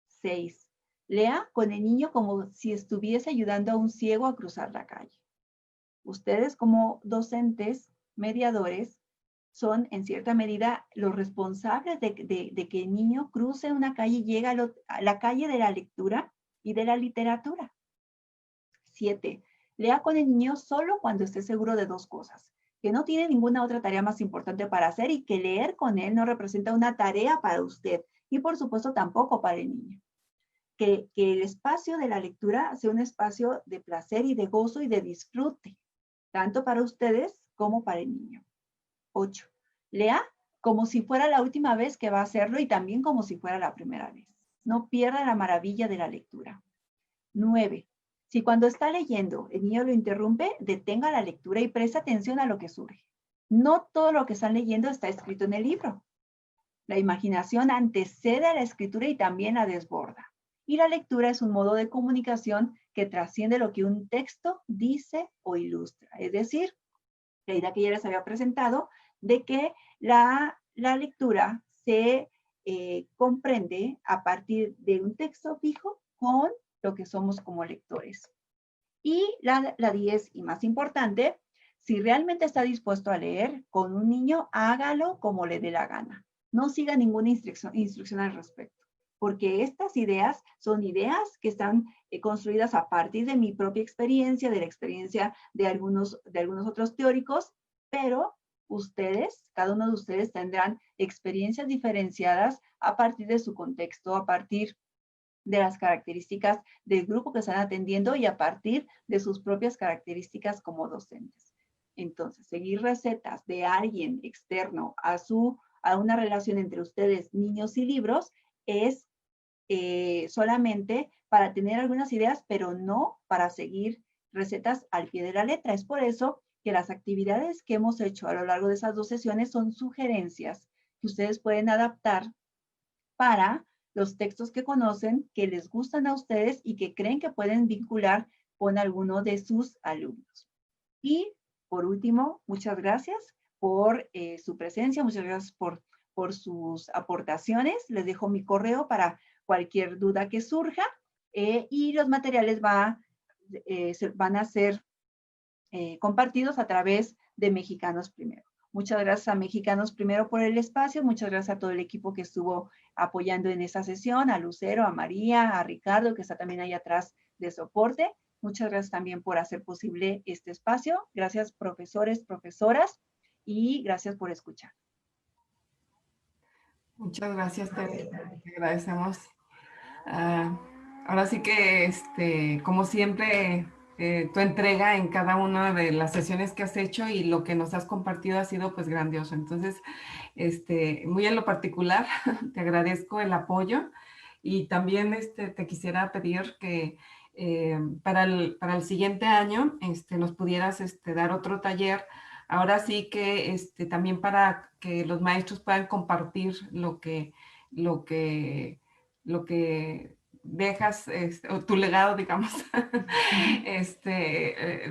6. Lea con el niño como si estuviese ayudando a un ciego a cruzar la calle. Ustedes como docentes, mediadores, son en cierta medida los responsables de que el niño cruce una calle y llegue a la calle de la lectura y de la literatura. 7. Lea con el niño solo cuando esté seguro de 2 cosas, que no tiene ninguna otra tarea más importante para hacer y que leer con él no representa una tarea para usted y por supuesto tampoco para el niño. Que el espacio de la lectura sea un espacio de placer y de gozo y de disfrute, tanto para ustedes como para el niño. 8. Lea como si fuera la última vez que va a hacerlo y también como si fuera la primera vez. No pierda la maravilla de la lectura. 9. Si cuando está leyendo el niño lo interrumpe, detenga la lectura y preste atención a lo que surge. No todo lo que están leyendo está escrito en el libro. La imaginación antecede a la escritura y también la desborda. Y la lectura es un modo de comunicación que trasciende lo que un texto dice o ilustra. Es decir, la idea que ya les había presentado, de que la lectura se comprende a partir de un texto fijo con lo que somos como lectores. Y la 10 y más importante, si realmente está dispuesto a leer con un niño, hágalo como le dé la gana. No siga ninguna instrucción al respecto, porque estas ideas son ideas que están construidas a partir de mi propia experiencia, de la experiencia de algunos otros teóricos, pero ustedes, cada uno de ustedes tendrán experiencias diferenciadas a partir de su contexto, a partir de las características del grupo que están atendiendo y a partir de sus propias características como docentes. Entonces, seguir recetas de alguien externo a una relación entre ustedes, niños y libros, es solamente para tener algunas ideas, pero no para seguir recetas al pie de la letra. Es por eso que las actividades que hemos hecho a lo largo de esas 2 sesiones son sugerencias que ustedes pueden adaptar para los textos que conocen, que les gustan a ustedes y que creen que pueden vincular con alguno de sus alumnos. Y por último, muchas gracias por su presencia, muchas gracias por sus aportaciones. Les dejo mi correo para cualquier duda que surja y los materiales van a ser compartidos a través de Mexicanos Primero. Muchas gracias a Mexicanos Primero por el espacio, muchas gracias a todo el equipo que estuvo apoyando en esta sesión, a Lucero, a María, a Ricardo, que está también ahí atrás de soporte. Muchas gracias también por hacer posible este espacio. Gracias, profesores, profesoras, y gracias por escuchar. Muchas gracias, Tere. Te agradecemos. Ahora sí que, como siempre, tu entrega en cada una de las sesiones que has hecho y lo que nos has compartido ha sido pues grandioso. Entonces, muy en lo particular, te agradezco el apoyo y también te quisiera pedir que para el siguiente año nos pudieras dar otro taller. Ahora sí que también para que los maestros puedan compartir lo que dejas, o tu legado, digamos,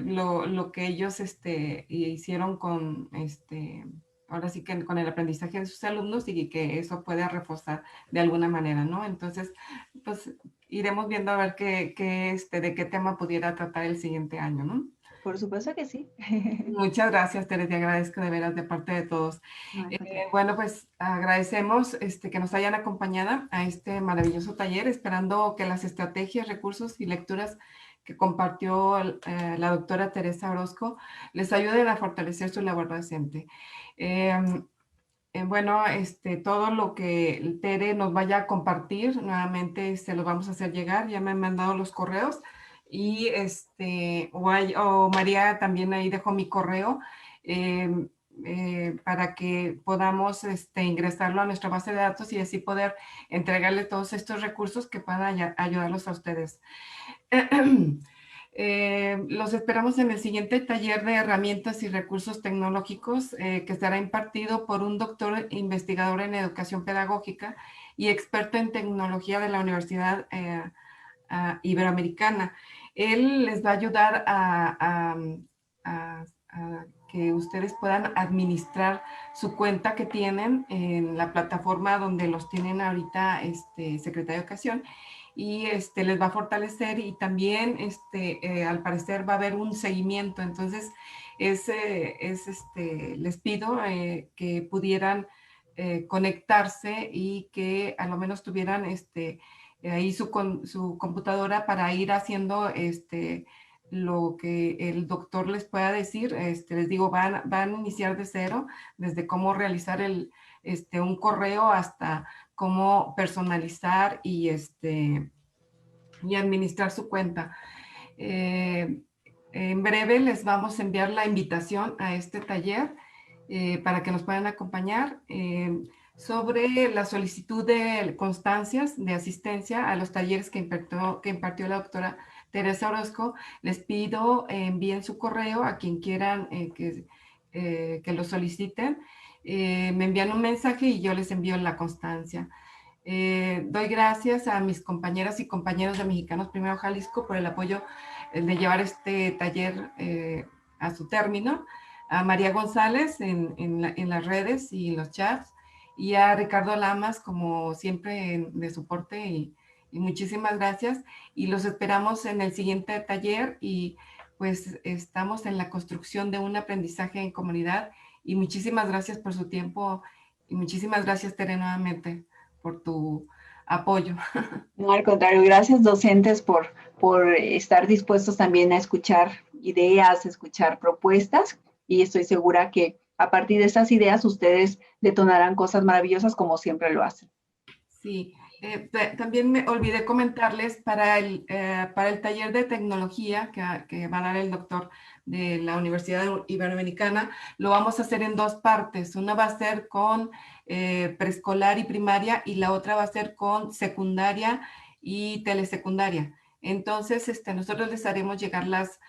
lo que ellos hicieron con, ahora sí que con el aprendizaje de sus alumnos y que eso pueda reforzar de alguna manera, ¿no? Entonces, pues iremos viendo a ver de qué tema pudiera tratar el siguiente año, ¿no? Por supuesto que sí. Muchas gracias, Tere, te agradezco de veras de parte de todos. No, Bueno, pues agradecemos que nos hayan acompañado a este maravilloso taller, esperando que las estrategias, recursos y lecturas que compartió la doctora Teresa Orozco les ayuden a fortalecer su labor docente. Bueno, todo lo que Tere nos vaya a compartir, nuevamente se lo vamos a hacer llegar, ya me han mandado los correos y o María también ahí dejó mi correo para que podamos ingresarlo a nuestra base de datos y así poder entregarle todos estos recursos que puedan ayudarlos a ustedes. Los esperamos en el siguiente taller de herramientas y recursos tecnológicos que será impartido por un doctor investigador en educación pedagógica y experto en tecnología de la Universidad Iberoamericana. Él les va a ayudar a que ustedes puedan administrar su cuenta que tienen en la plataforma donde los tienen ahorita Secretaría de Educación y les va a fortalecer y también al parecer va a haber un seguimiento. Entonces les pido que pudieran conectarse y que a lo menos tuvieran ahí su computadora para ir haciendo lo que el doctor les pueda decir. Les digo, van a iniciar de cero, desde cómo realizar un correo hasta cómo personalizar y administrar su cuenta. En breve les vamos a enviar la invitación a este taller para que nos puedan acompañar sobre la solicitud de constancias de asistencia a los talleres que impartió la doctora Teresa Orozco. Les pido envíen su correo a quien quieran que lo soliciten. Me envían un mensaje y yo les envío la constancia. Doy gracias a mis compañeras y compañeros de Mexicanos Primero Jalisco por el apoyo de llevar este taller a su término. a María González en las redes y los chats, y a Ricardo Lamas, como siempre, de soporte, y muchísimas gracias. Y los esperamos en el siguiente taller, y pues estamos en la construcción de un aprendizaje en comunidad, y muchísimas gracias por su tiempo, y muchísimas gracias, Tere, nuevamente, por tu apoyo. No, al contrario, gracias docentes por estar dispuestos también a escuchar ideas, escuchar propuestas, y estoy segura que a partir de esas ideas ustedes detonarán cosas maravillosas como siempre lo hacen. Sí, también me olvidé comentarles para el taller de tecnología que va a dar el doctor de la Universidad Iberoamericana. Lo vamos a hacer en dos partes. Una va a ser con preescolar y primaria, y la otra va a ser con secundaria y telesecundaria. Entonces, nosotros les haremos llegar las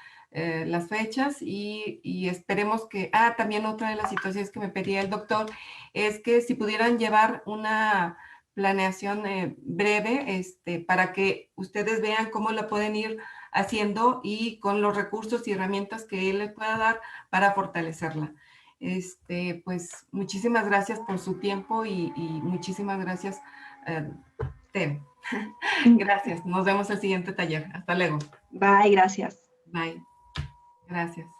fechas, y esperemos que... también otra de las situaciones que me pedía el doctor es que si pudieran llevar una planeación breve, para que ustedes vean cómo la pueden ir haciendo, y con los recursos y herramientas que él les pueda dar para fortalecerla. Pues muchísimas gracias por su tiempo, y muchísimas gracias, Tere. Gracias. Nos vemos el siguiente taller. Hasta luego. Bye, gracias. Bye. Gracias.